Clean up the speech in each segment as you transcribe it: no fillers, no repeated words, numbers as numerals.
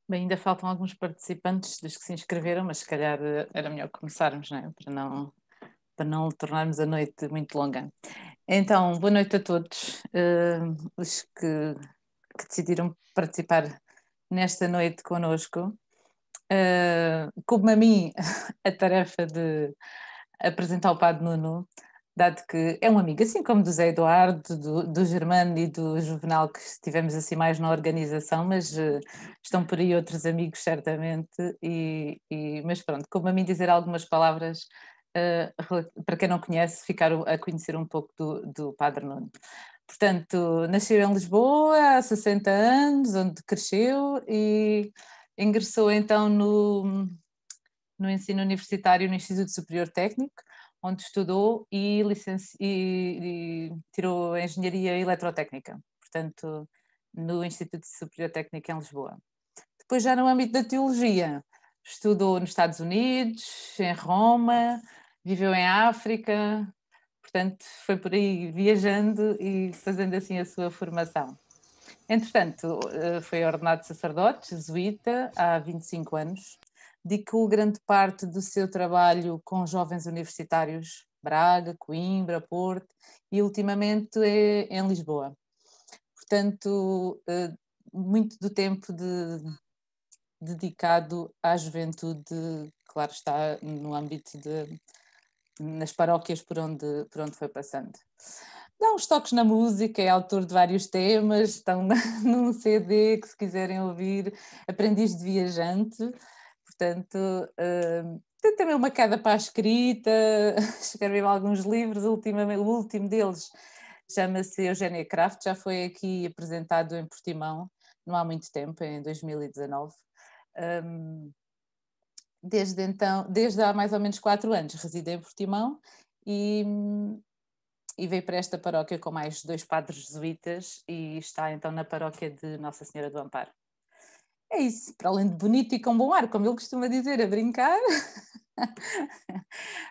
Bem, ainda faltam alguns participantes dos que se inscreveram, mas se calhar era melhor começarmos, não é? Para não tornarmos a noite muito longa. Então, boa noite a todos, os que decidiram participar nesta noite connosco. Coube-me a mim a tarefa de apresentar o Padre Nuno, dado que é um amigo, assim como do Zé Eduardo, do Germano e do Juvenal, que estivemos assim mais na organização, mas estão por aí outros amigos, certamente, mas pronto, como a mim dizer algumas palavras, para quem não conhece, ficar a conhecer um pouco do Padre Nuno. Portanto, nasceu em Lisboa há 60 anos, onde cresceu e ingressou então no ensino universitário no Instituto Superior Técnico, onde estudou e tirou Engenharia Eletrotécnica, portanto, no Instituto Superior Técnico em Lisboa. Depois, já no âmbito da teologia, estudou nos Estados Unidos, em Roma, viveu em África, portanto, foi por aí viajando e fazendo assim a sua formação. Entretanto, foi ordenado sacerdote, jesuíta, há 25 anos. Dedicou grande parte do seu trabalho com jovens universitários, Braga, Coimbra, Porto, e ultimamente é em Lisboa. Portanto, muito do tempo dedicado à juventude, claro está, no âmbito nas paróquias por onde foi passando. Dá uns toques na música, é autor de vários temas, estão num CD que, se quiserem ouvir, Aprendiz de Viajante. Portanto, tem também uma queda para a escrita, escreveu alguns livros, ultimamente, o último deles chama-se Eugénia Kraft, já foi aqui apresentado em Portimão, não há muito tempo, em 2019. Desde então, desde há mais ou menos 4 anos, reside em Portimão e veio para esta paróquia com mais 2 padres jesuítas e está então na paróquia de Nossa Senhora do Amparo. É isso, para além de bonito e com bom ar, como ele costuma dizer, a brincar.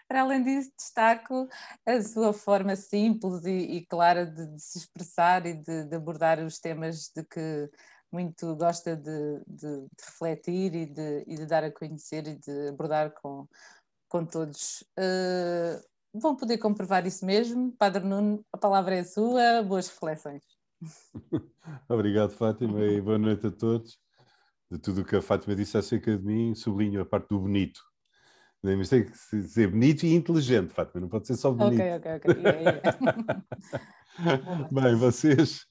Para além disso, destaco a sua forma simples e clara de se expressar e de abordar os temas de que muito gosta de refletir e de dar a conhecer e de abordar com todos. Vão poder comprovar isso mesmo. Padre Nuno, a palavra é sua, boas reflexões. Obrigado, Fátima, e boa noite a todos. De tudo o que a Fátima disse acerca de mim, sublinho a parte do bonito. Mas tem que ser bonito e inteligente, Fátima, não pode ser só Ok, bonito. ok, ok. Yeah. Bem, vocês,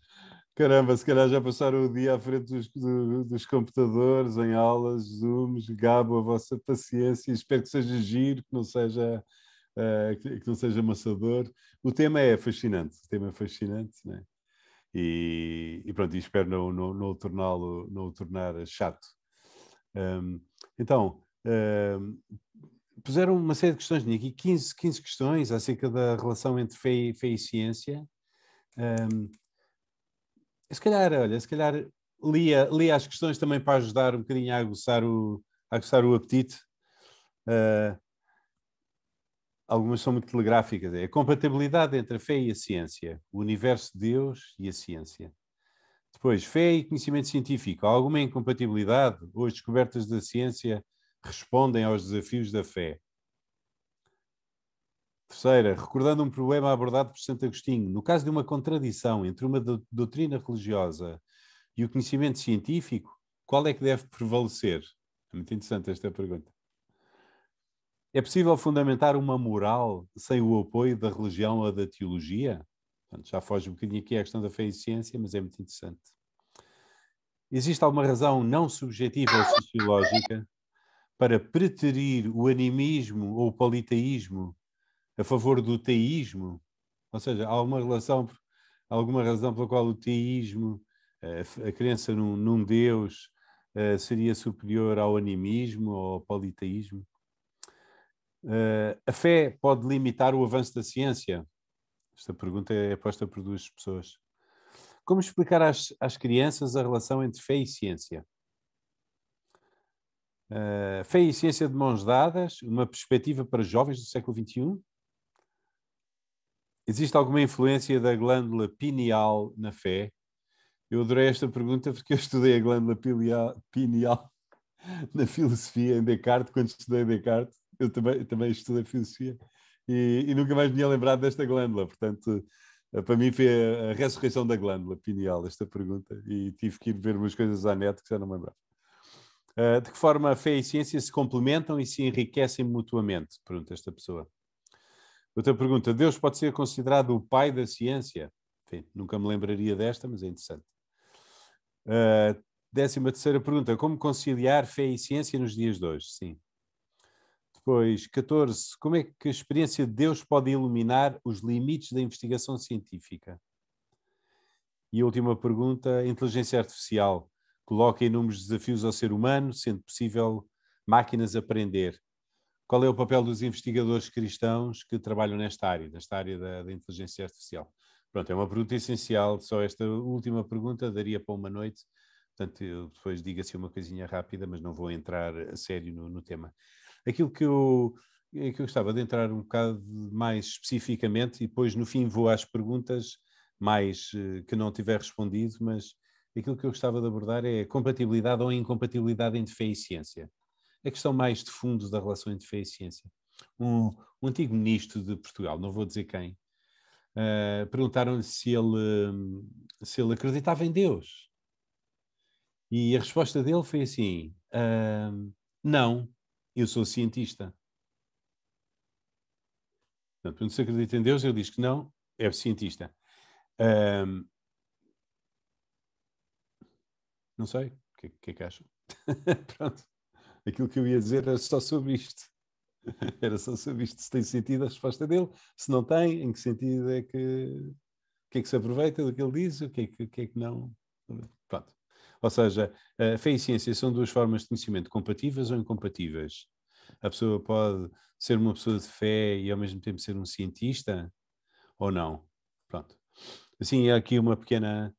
caramba, se calhar já passaram o dia à frente dos computadores, em aulas, Zooms, gabo a vossa paciência, espero que seja giro, que não seja, que não seja amassador. O tema é fascinante, né? E pronto, e espero não o tornar chato. Então, puseram uma série de questões, tinha aqui 15 questões acerca da relação entre fé e ciência. Se calhar lia as questões também para ajudar um bocadinho a aguçar o apetite. Algumas são muito telegráficas. É a compatibilidade entre a fé e a ciência, o universo de Deus e a ciência. Depois, fé e conhecimento científico. Há alguma incompatibilidade ou as descobertas da ciência respondem aos desafios da fé? Terceira, recordando um problema abordado por Santo Agostinho, no caso de uma contradição entre uma doutrina religiosa e o conhecimento científico, qual é que deve prevalecer? É muito interessante esta pergunta. É possível fundamentar uma moral sem o apoio da religião ou da teologia? Portanto, já foge um bocadinho aqui a questão da fé e ciência, mas é muito interessante. Existe alguma razão não subjetiva ou sociológica para preterir o animismo ou o politeísmo a favor do teísmo? Ou seja, há alguma razão pela qual o teísmo, a crença num Deus, seria superior ao animismo ou ao politeísmo? A fé pode limitar o avanço da ciência? Esta pergunta é posta por 2 pessoas. Como explicar às crianças a relação entre fé e ciência? Fé e ciência de mãos dadas, uma perspectiva para jovens do século XXI? Existe alguma influência da glândula pineal na fé? Eu adorei esta pergunta porque eu estudei a glândula pineal na filosofia, em Descartes, quando estudei Descartes, eu também estudei filosofia e nunca mais me tinha lembrado desta glândula. Portanto, para mim foi a ressurreição da glândula pineal, esta pergunta, e tive que ir ver umas coisas à net que já não me lembrava. De que forma a fé e a ciência se complementam e se enriquecem mutuamente? Pergunta esta pessoa. Outra pergunta. Deus pode ser considerado o pai da ciência? Enfim, nunca me lembraria desta, mas é interessante. 13ª pergunta. Como conciliar fé e ciência nos dias de hoje? Sim. Depois, 14. Como é que a experiência de Deus pode iluminar os limites da investigação científica? E a última pergunta. A inteligência artificial coloca inúmeros desafios ao ser humano, sendo possível máquinas aprender. Qual é o papel dos investigadores cristãos que trabalham nesta área da inteligência artificial? Pronto, é uma pergunta essencial. Só esta última pergunta daria para uma noite. Portanto, eu depois digo assim uma coisinha rápida, mas não vou entrar a sério no tema. Aquilo que eu gostava de entrar um bocado mais especificamente, e depois no fim vou às perguntas mais que não tiver respondido, mas aquilo que eu gostava de abordar é a compatibilidade ou incompatibilidade entre fé e ciência. A questão mais de fundo da relação entre fé e ciência. Um antigo ministro de Portugal, não vou dizer quem, perguntaram-lhe se ele acreditava em Deus. E a resposta dele foi assim, não, eu sou cientista. Portanto, quando se acredita em Deus, ele diz que não, é cientista. Não sei, o que é que acham? Pronto, aquilo que eu ia dizer era só sobre isto. Era só sobre isto, se tem sentido a resposta dele, se não tem, em que sentido é que se aproveita do que ele diz, o que é que não. Pronto. Ou seja, a fé e ciência são duas formas de conhecimento compatíveis ou incompatíveis. A pessoa pode ser uma pessoa de fé e ao mesmo tempo ser um cientista ou não. Pronto. Assim, há aqui uma pequena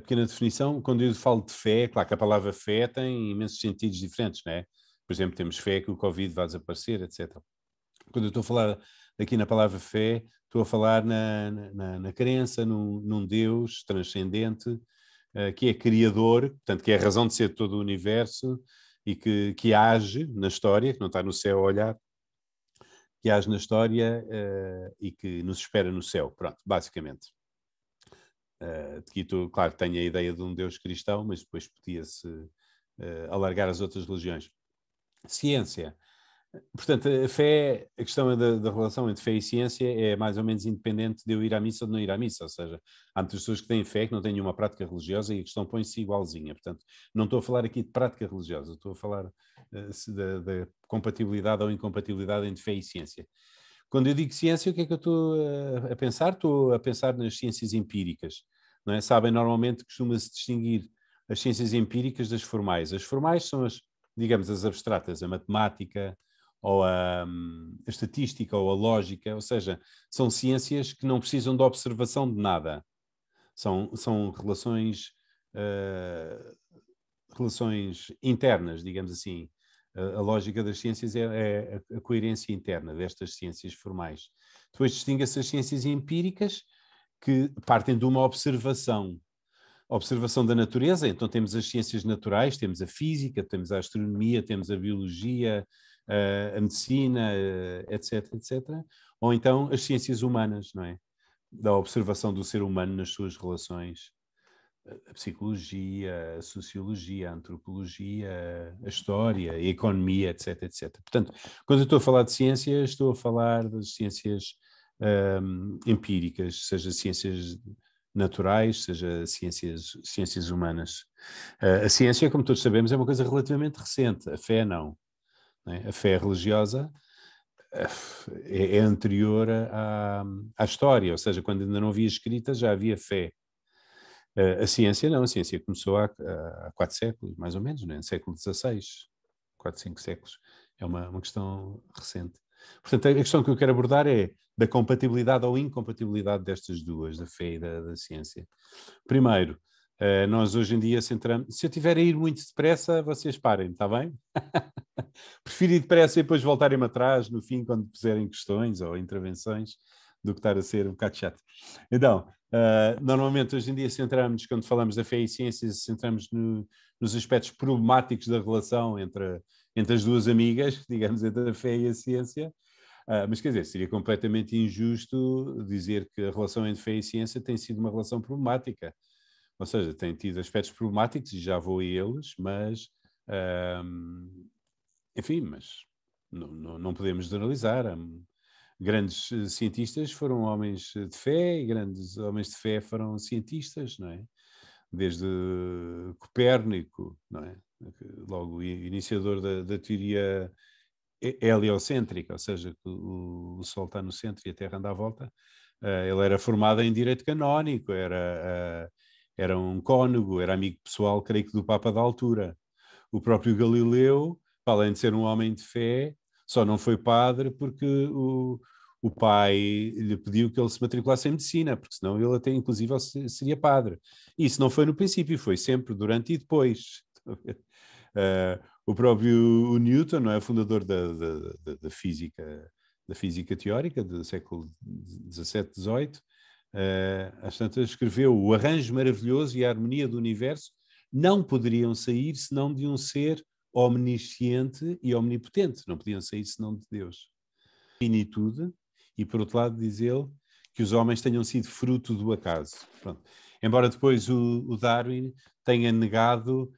definição. Quando eu falo de fé, claro que a palavra fé tem imensos sentidos diferentes, não é? Por exemplo, temos fé que o Covid vai desaparecer, etc. Quando eu estou a falar aqui na palavra fé, estou a falar na crença num Deus transcendente, que é criador, portanto, que é a razão de ser de todo o universo e que age na história, que não está no céu a olhar, que age na história e que nos espera no céu. Pronto, basicamente. Aqui, claro, tenho a ideia de um Deus cristão, mas depois podia-se alargar às outras religiões. Ciência. Portanto, a questão da relação entre fé e ciência é mais ou menos independente de eu ir à missa ou de não ir à missa, ou seja, há muitas pessoas que têm fé que não têm nenhuma prática religiosa e a questão põe-se igualzinha. Portanto, não estou a falar aqui de prática religiosa, estou a falar da compatibilidade ou incompatibilidade entre fé e ciência. Quando eu digo ciência, o que é que eu estou a pensar? Estou a pensar nas ciências empíricas. Não é? Sabem, normalmente costuma-se distinguir as ciências empíricas das formais. As formais são digamos, as abstratas, a matemática, ou a estatística, ou a lógica, ou seja, são ciências que não precisam de observação de nada. São relações internas, digamos assim. A lógica das ciências é a coerência interna destas ciências formais. Depois distingue-se as ciências empíricas, que partem de uma observação da natureza. Então temos as ciências naturais, temos a física, temos a astronomia, temos a biologia, a medicina, etc, etc. Ou então as ciências humanas, não é? Da observação do ser humano nas suas relações. A psicologia, a sociologia, a antropologia, a história, a economia, etc, etc. Portanto, quando eu estou a falar de ciências, estou a falar das ciências empíricas, seja ciências naturais, seja ciências humanas. A ciência, como todos sabemos, é uma coisa relativamente recente. A fé não. É? A fé religiosa é anterior à história, ou seja, quando ainda não havia escrita já havia fé. A ciência não, a ciência começou há 4 séculos, mais ou menos, né? No século XVI, 4, 5 séculos. É uma questão recente. Portanto, a questão que eu quero abordar é da compatibilidade ou incompatibilidade destas duas, da fé e da ciência. Primeiro, nós hoje em dia centramos... Se eu tiver a ir muito depressa, vocês parem, está bem? Prefiro ir depressa e depois voltarem-me atrás, no fim, quando puserem questões ou intervenções, do que estar a ser um bocado chato. Então, Normalmente, hoje em dia, centramos, quando falamos da fé e ciência, centramos nos aspectos problemáticos da relação entre as duas amigas, digamos, entre a fé e a ciência. Mas, quer dizer, seria completamente injusto dizer que a relação entre fé e ciência tem sido uma relação problemática. Ou seja, tem tido aspectos problemáticos, e já vou a eles, mas, enfim, mas não podemos generalizar. Grandes cientistas foram homens de fé, e grandes homens de fé foram cientistas, não é? Desde Copérnico, não é? Logo o iniciador da teoria heliocêntrica, ou seja, que o Sol está no centro e a Terra anda à volta. Ele era formado em direito canónico, era um cônego, era amigo pessoal, creio que do Papa da altura. O próprio Galileu, além de ser um homem de fé, só não foi padre porque o pai lhe pediu que ele se matriculasse em medicina, porque senão ele até inclusive seria padre. E isso não foi no princípio, foi sempre durante e depois. O próprio Newton, não é, fundador da física teórica do século XVII, XVIII, às tantas escreveu: o arranjo maravilhoso e a harmonia do universo não poderiam sair senão de um ser omnisciente e omnipotente, não podiam sair senão de Deus. Finitude, e por outro lado diz ele que os homens tenham sido fruto do acaso. Pronto. Embora depois o Darwin tenha negado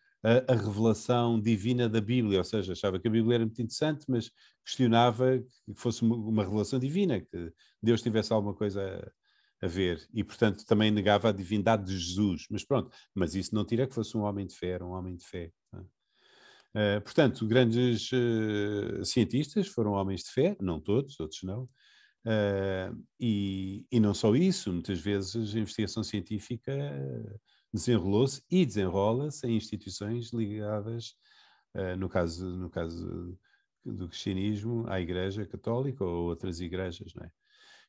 a revelação divina da Bíblia, ou seja, achava que a Bíblia era muito interessante, mas questionava que fosse uma revelação divina, que Deus tivesse alguma coisa a ver, e portanto também negava a divindade de Jesus, mas pronto, mas isso não tira que fosse um homem de fé, era um homem de fé. Portanto, grandes cientistas foram homens de fé, não todos, outros não, e não só isso, muitas vezes a investigação científica desenrolou-se e desenrola-se em instituições ligadas, no caso do cristianismo, à Igreja Católica ou outras igrejas, não é?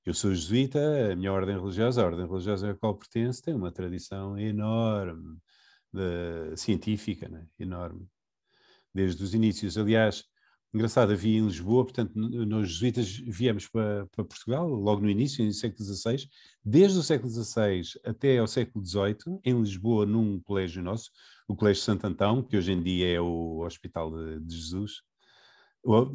Eu sou jesuíta, a minha ordem religiosa, a ordem religiosa a qual pertenço, tem uma tradição enorme científica, né? Enorme, desde os inícios. Aliás, engraçado, havia em Lisboa, portanto, nós jesuítas viemos para Portugal, logo no início, no século XVI, desde o século XVI até ao século XVIII, em Lisboa, num colégio nosso, o Colégio Santo Antão, que hoje em dia é o Hospital de Jesus,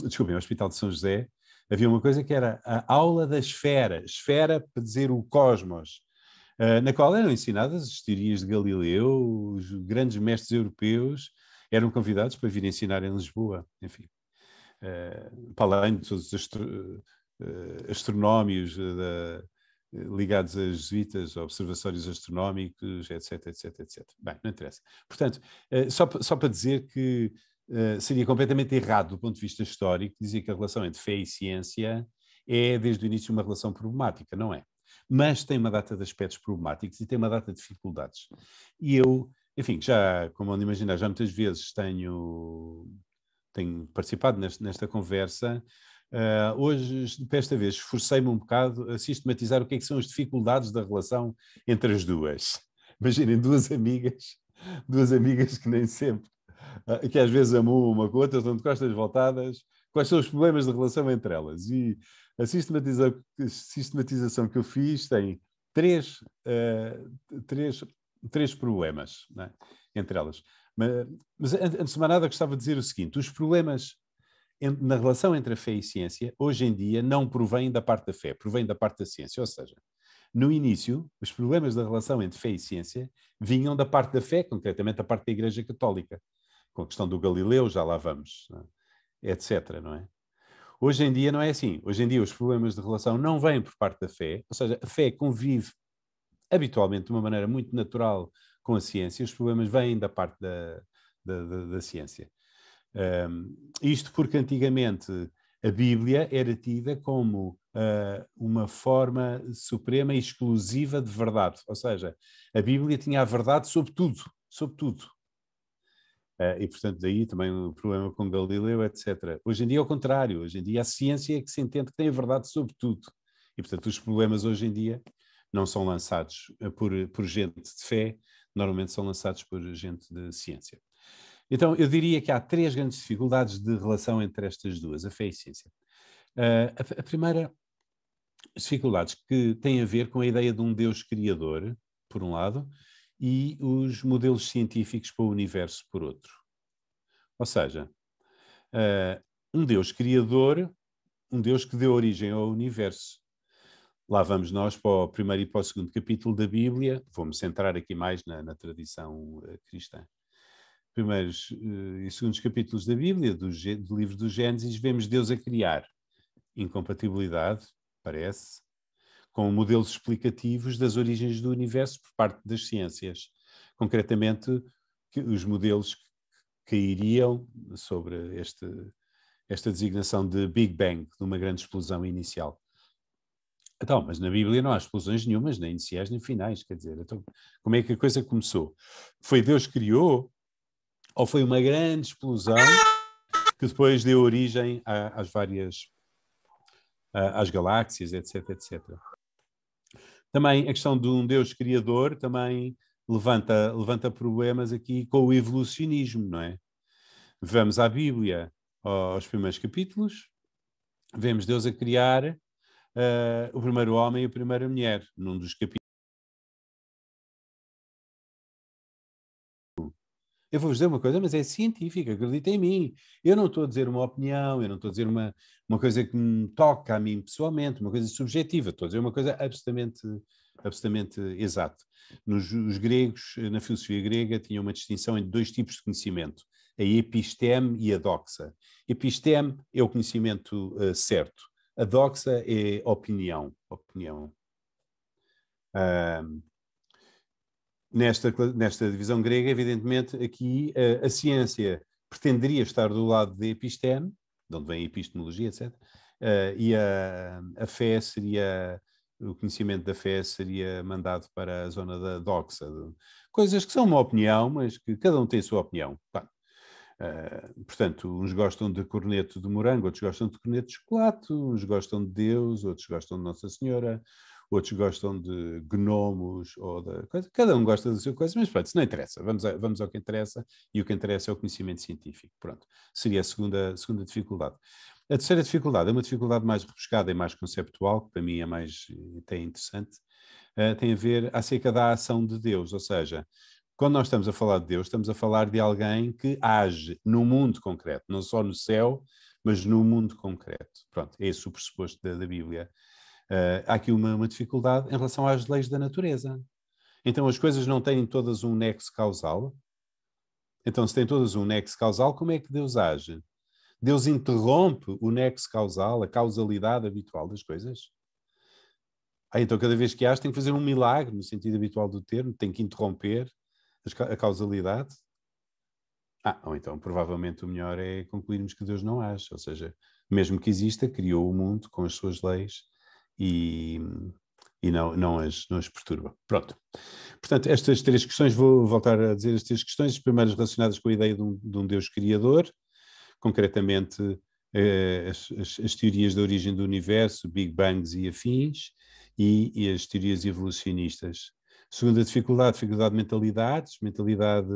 desculpem, o Hospital de São José, havia uma coisa que era a aula da esfera, esfera para dizer o cosmos, na qual eram ensinadas as teorias de Galileu, os grandes mestres europeus eram convidados para vir ensinar em Lisboa, enfim. Para além de todos os astronómios ligados a jesuítas, observatórios astronómicos, etc, etc, etc. Bem, não interessa. Portanto, só para dizer que seria completamente errado do ponto de vista histórico dizer que a relação entre fé e ciência é, desde o início, uma relação problemática, não é? Mas tem uma data de aspectos problemáticos e tem uma data de dificuldades. E eu, enfim, já, como onde imaginar, já muitas vezes tenho participado nesta conversa. Hoje, desta vez, esforcei-me um bocado a sistematizar o que são as dificuldades da relação entre as duas. Imaginem, duas amigas que nem sempre, que às vezes amam uma com a outra, estão de costas voltadas. Quais são os problemas de relação entre elas? E a sistematização que eu fiz tem três problemas, né, entre elas. Mas antes de mais nada, gostava de dizer o seguinte: os problemas na relação entre a fé e a ciência, hoje em dia, não provêm da parte da fé, provêm da parte da ciência. Ou seja, no início, os problemas da relação entre fé e ciência vinham da parte da fé, concretamente da parte da Igreja Católica, com a questão do Galileu, já lá vamos, etc. Não é? Hoje em dia não é assim. Hoje em dia os problemas de relação não vêm por parte da fé, ou seja, a fé convive habitualmente de uma maneira muito natural com a ciência, os problemas vêm da parte da ciência. Isto porque antigamente a Bíblia era tida como uma forma suprema e exclusiva de verdade, ou seja, a Bíblia tinha a verdade sobre tudo, sobre tudo. E, portanto, daí também o problema com Galileu, etc. Hoje em dia é o contrário, hoje em dia a ciência é que se entende que tem a verdade sobre tudo. E, portanto, os problemas hoje em dia não são lançados por gente de fé, normalmente são lançados por gente de ciência. Então, eu diria que há três grandes dificuldades de relação entre estas duas, a fé e a ciência. A primeira As dificuldades que têm a ver com a ideia de um Deus criador, por um lado, e os modelos científicos para o universo, por outro. Ou seja, um Deus criador, um Deus que deu origem ao universo. Lá vamos nós para o primeiro e para o segundo capítulo da Bíblia. Vou-me centrar aqui mais na tradição cristã. Primeiros e segundos capítulos da Bíblia, do livro do Gênesis, vemos Deus a criar incompatibilidade, parece, com modelos explicativos das origens do universo por parte das ciências. Concretamente, os modelos que cairiam sobre esta designação de Big Bang, de uma grande explosão inicial. Então, mas na Bíblia não há explosões nenhumas, nem iniciais nem finais, quer dizer, então, como é que a coisa começou? Foi Deus que criou ou foi uma grande explosão que depois deu origem às várias, às galáxias, etc, etc. Também a questão de um Deus criador também levanta problemas aqui com o evolucionismo, não é? Vamos à Bíblia, aos primeiros capítulos, vemos Deus a criar o primeiro homem e a primeira mulher, num dos capítulos. Eu vou-vos dizer uma coisa, mas é científica, acreditem em mim. Eu não estou a dizer uma opinião, eu não estou a dizer uma coisa que me toca a mim pessoalmente, uma coisa subjetiva, estou a dizer uma coisa absolutamente exata. Os gregos, na filosofia grega, tinham uma distinção entre dois tipos de conhecimento, a episteme e a doxa. Episteme é o conhecimento certo, a doxa é opinião. Nesta divisão grega, evidentemente, aqui a ciência pretenderia estar do lado da episteme, de onde vem a epistemologia, etc., e a fé seria, o conhecimento da fé seria mandado para a zona da doxa. Coisas que são uma opinião, mas que cada um tem a sua opinião. Portanto, uns gostam de corneto de morango, outros gostam de corneto de chocolate, uns gostam de Deus, outros gostam de Nossa Senhora, outros gostam de gnomos ou da coisa. Cada um gosta da sua coisa, mas pronto, isso não interessa. Vamos ao que interessa, e o que interessa é o conhecimento científico. Pronto, seria a segunda dificuldade. A terceira dificuldade é uma dificuldade mais rebuscada e mais conceptual, que para mim é mais até interessante, tem a ver acerca da ação de Deus, ou seja, quando nós estamos a falar de Deus, estamos a falar de alguém que age no mundo concreto, não só no céu, mas no mundo concreto. Pronto, é esse o pressuposto da Bíblia. Há aqui uma dificuldade em relação às leis da natureza. Então as coisas não têm todas um nexo causal. Então, se têm todas um nexo causal, como é que Deus age? Deus interrompe o nexo causal, a causalidade habitual das coisas? Então cada vez que age tem que fazer um milagre, no sentido habitual do termo, tem que interromper a causalidade? Ou então provavelmente o melhor é concluirmos que Deus não age, ou seja, mesmo que exista, criou o mundo com as suas leis e não as perturba. Pronto. Portanto, estas três questões, vou voltar a dizer as três questões, as primeiras relacionadas com a ideia de um Deus criador, concretamente as teorias da origem do universo, Big Bangs e afins, e as teorias evolucionistas. Segunda dificuldade de mentalidade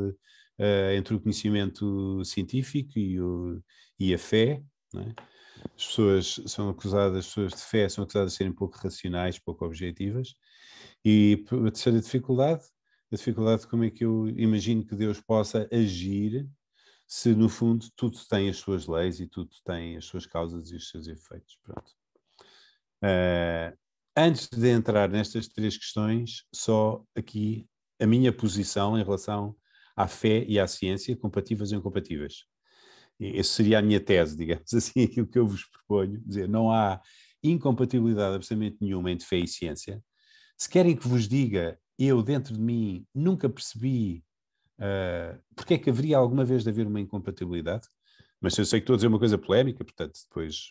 entre o conhecimento científico e a fé. Não é? As pessoas as pessoas de fé são acusadas de serem pouco racionais, pouco objetivas. E a terceira dificuldade, de como é que eu imagino que Deus possa agir se no fundo tudo tem as suas leis e tudo tem as suas causas e os seus efeitos. Pronto. Antes de entrar nestas três questões, só aqui a minha posição em relação à fé e à ciência, compatíveis ou incompatíveis. Essa seria a minha tese, digamos assim, aquilo que eu vos proponho, dizer, não há incompatibilidade absolutamente nenhuma entre fé e ciência. Se querem que vos diga, eu dentro de mim nunca percebi porque é que haveria alguma vez de haver uma incompatibilidade, mas eu sei que estou a dizer uma coisa polémica, portanto depois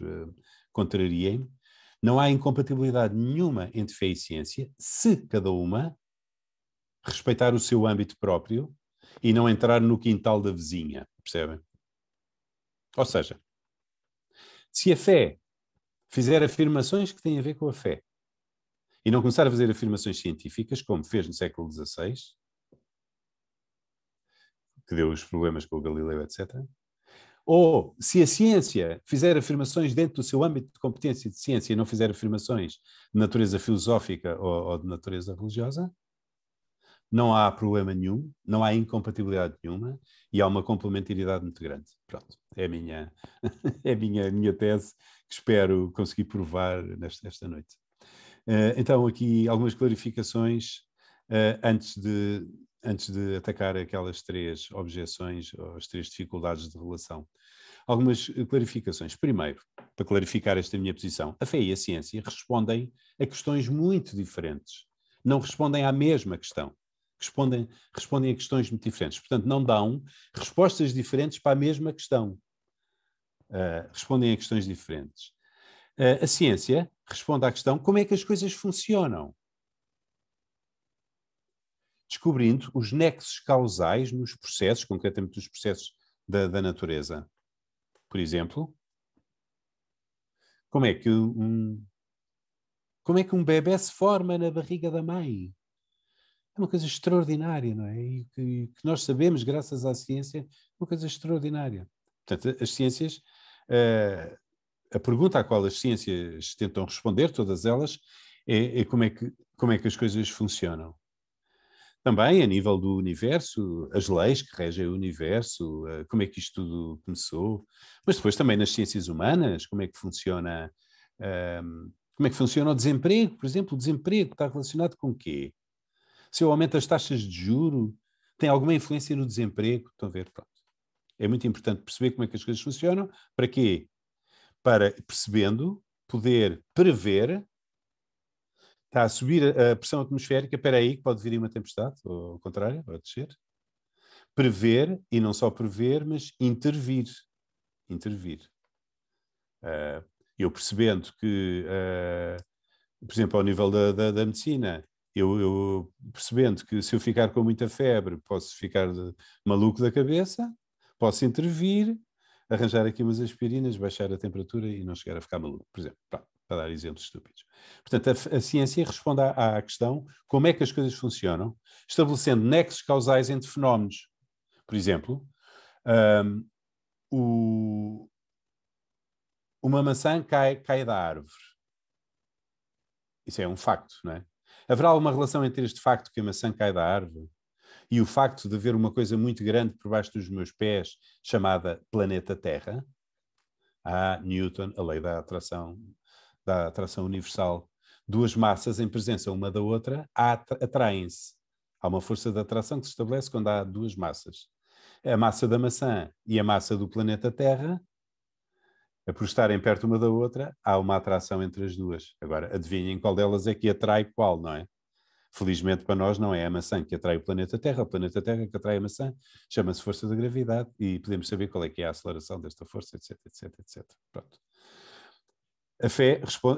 contrariem-me. Não há incompatibilidade nenhuma entre fé e ciência se cada uma respeitar o seu âmbito próprio e não entrar no quintal da vizinha, percebem? Ou seja, se a fé fizer afirmações que têm a ver com a fé e não começar a fazer afirmações científicas, como fez no século XVI, que deu os problemas com o Galileu, etc., Ou, se a ciência fizer afirmações dentro do seu âmbito de competência de ciência e não fizer afirmações de natureza filosófica ou de natureza religiosa, não há problema nenhum, não há incompatibilidade nenhuma e há uma complementaridade muito grande. Pronto, é a minha, é a minha tese que espero conseguir provar nesta noite. Então, aqui algumas clarificações antes de atacar aquelas 3 objeções ou as 3 dificuldades de relação. Algumas clarificações. Primeiro, para clarificar esta minha posição, a fé e a ciência respondem a questões muito diferentes. Não respondem à mesma questão. Respondem a questões muito diferentes. Portanto, não dão respostas diferentes para a mesma questão. Respondem a questões diferentes. A ciência responde à questão como é que as coisas funcionam, descobrindo os nexos causais nos processos, concretamente nos processos da natureza. Por exemplo, como é que um bebé se forma na barriga da mãe? É uma coisa extraordinária, não é? E que nós sabemos, graças à ciência, uma coisa extraordinária. Portanto, as ciências, a pergunta à qual as ciências tentam responder, todas elas, é como é que as coisas funcionam. Também, a nível do universo, as leis que regem o universo, como é que isto tudo começou, mas depois também nas ciências humanas, como é que funciona o desemprego, por exemplo. O desemprego está relacionado com o quê? Se eu aumento as taxas de juro, tem alguma influência no desemprego? Estão a ver? Pronto. É muito importante perceber como é que as coisas funcionam. Para quê? Para, percebendo, poder prever. Está a subir a pressão atmosférica, espera aí que pode vir uma tempestade, ou ao contrário, ou a descer. Prever, e não só prever, mas intervir. Intervir. Eu percebendo que, por exemplo, ao nível da medicina, eu percebendo que se eu ficar com muita febre, posso ficar maluco da cabeça, posso intervir, arranjar aqui umas aspirinas, baixar a temperatura e não chegar a ficar maluco, por exemplo. Pronto, para dar exemplos estúpidos. Portanto, a ciência responde à questão como é que as coisas funcionam, estabelecendo nexos causais entre fenómenos. Por exemplo, uma maçã cai da árvore. Isso é um facto, não é? Haverá alguma relação entre este facto que a maçã cai da árvore e o facto de haver uma coisa muito grande por baixo dos meus pés, chamada planeta Terra? Há Newton, a lei da atração universal. Duas massas em presença uma da outra atraem-se. Há uma força de atração que se estabelece quando há duas massas. A massa da maçã e a massa do planeta Terra, por estarem perto uma da outra, há uma atração entre as duas. Agora, adivinhem qual delas é que atrai qual, não é? Felizmente para nós não é a maçã que atrai o planeta Terra que atrai a maçã, chama-se força da gravidade e podemos saber qual é que é a aceleração desta força, etc, etc, etc. Pronto.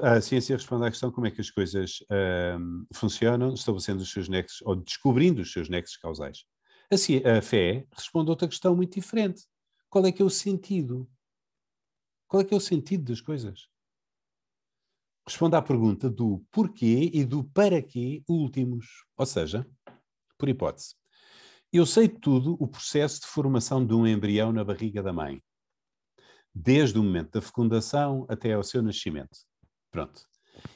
A ciência responde à questão como é que as coisas funcionam, estabelecendo os seus nexos, ou descobrindo os seus nexos causais. A fé responde a outra questão muito diferente. Qual é que é o sentido? Qual é que é o sentido das coisas? Responde à pergunta do porquê e do para quê últimos. Ou seja, por hipótese, eu sei tudo o processo de formação de um embrião na barriga da mãe, desde o momento da fecundação até ao seu nascimento. Pronto.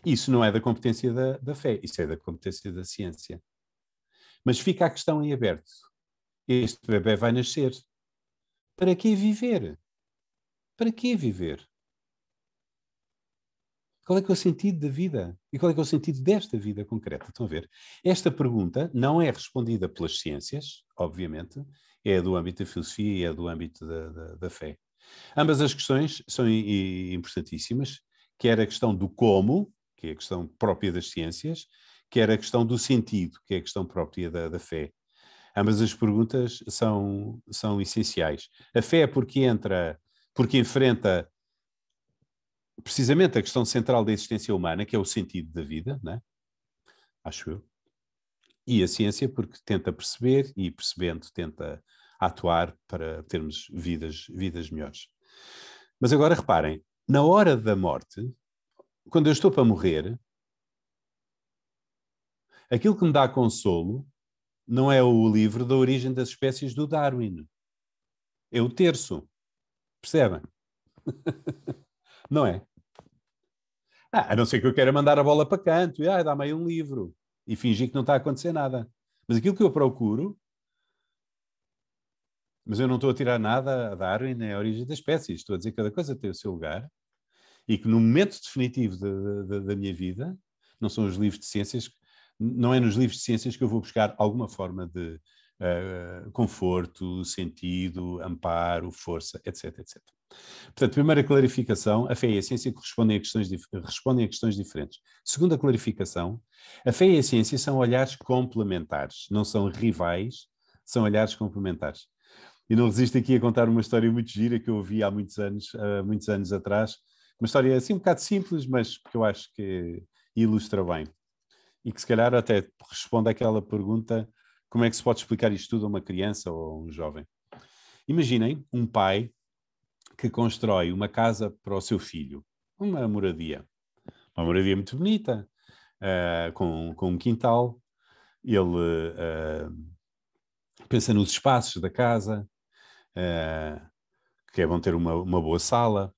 Isso não é da competência da fé, isso é da competência da ciência. Mas fica a questão em aberto. Este bebê vai nascer. Para que viver? Para que viver? Qual é que é o sentido da vida? E qual é que é o sentido desta vida concreta? Estão a ver? Esta pergunta não é respondida pelas ciências, obviamente, é do âmbito da filosofia e é do âmbito da fé. Ambas as questões são importantíssimas, quer a questão do como, que é a questão própria das ciências, quer a questão do sentido, que é a questão própria da fé. Ambas as perguntas são essenciais. A fé é porque enfrenta precisamente a questão central da existência humana, que é o sentido da vida, né? Acho eu. E a ciência porque tenta perceber e, percebendo, tenta atuar para termos vidas melhores. Mas agora reparem, na hora da morte, quando eu estou para morrer, aquilo que me dá consolo não é o livro da origem das espécies do Darwin. É o terço. Percebem? Não é? A não ser que eu queira mandar a bola para canto, e dá-me aí um livro, e fingir que não está a acontecer nada. Mas aquilo que eu procuro, mas eu não estou a tirar nada a Darwin nem a origem das espécies, estou a dizer que cada coisa tem o seu lugar, e que no momento definitivo da minha vida, não são os livros de ciências, não é nos livros de ciências que eu vou buscar alguma forma de conforto, sentido, amparo, força, etc, etc. Portanto, primeira clarificação, a fé e a ciência respondem a questões diferentes. Segunda clarificação, a fé e a ciência são olhares complementares, não são rivais, são olhares complementares. E não resisto aqui a contar uma história muito gira que eu ouvi há muitos anos atrás, uma história assim um bocado simples, mas que eu acho que ilustra bem. E que se calhar até responde àquela pergunta, como é que se pode explicar isto tudo a uma criança ou a um jovem? Imaginem um pai que constrói uma casa para o seu filho, uma moradia muito bonita, com um quintal. Ele pensa nos espaços da casa, que é bom ter uma boa sala,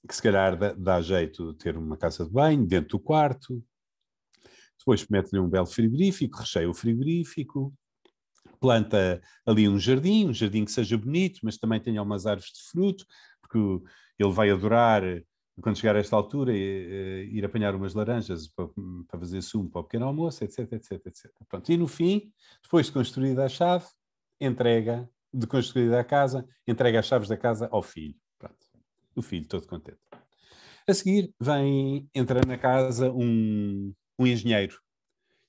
que se calhar dá jeito de ter uma casa de banho dentro do quarto. Depois mete-lhe um belo frigorífico, recheia o frigorífico, planta ali um jardim que seja bonito, mas também tenha umas árvores de fruto, porque ele vai adorar, quando chegar a esta altura, ir apanhar umas laranjas para fazer sumo para o pequeno almoço, etc, etc, etc. Pronto. E no fim, depois de construída a chave, de construída a casa, entrega as chaves da casa ao filho. Pronto. O filho todo contente. A seguir, entra na casa um engenheiro.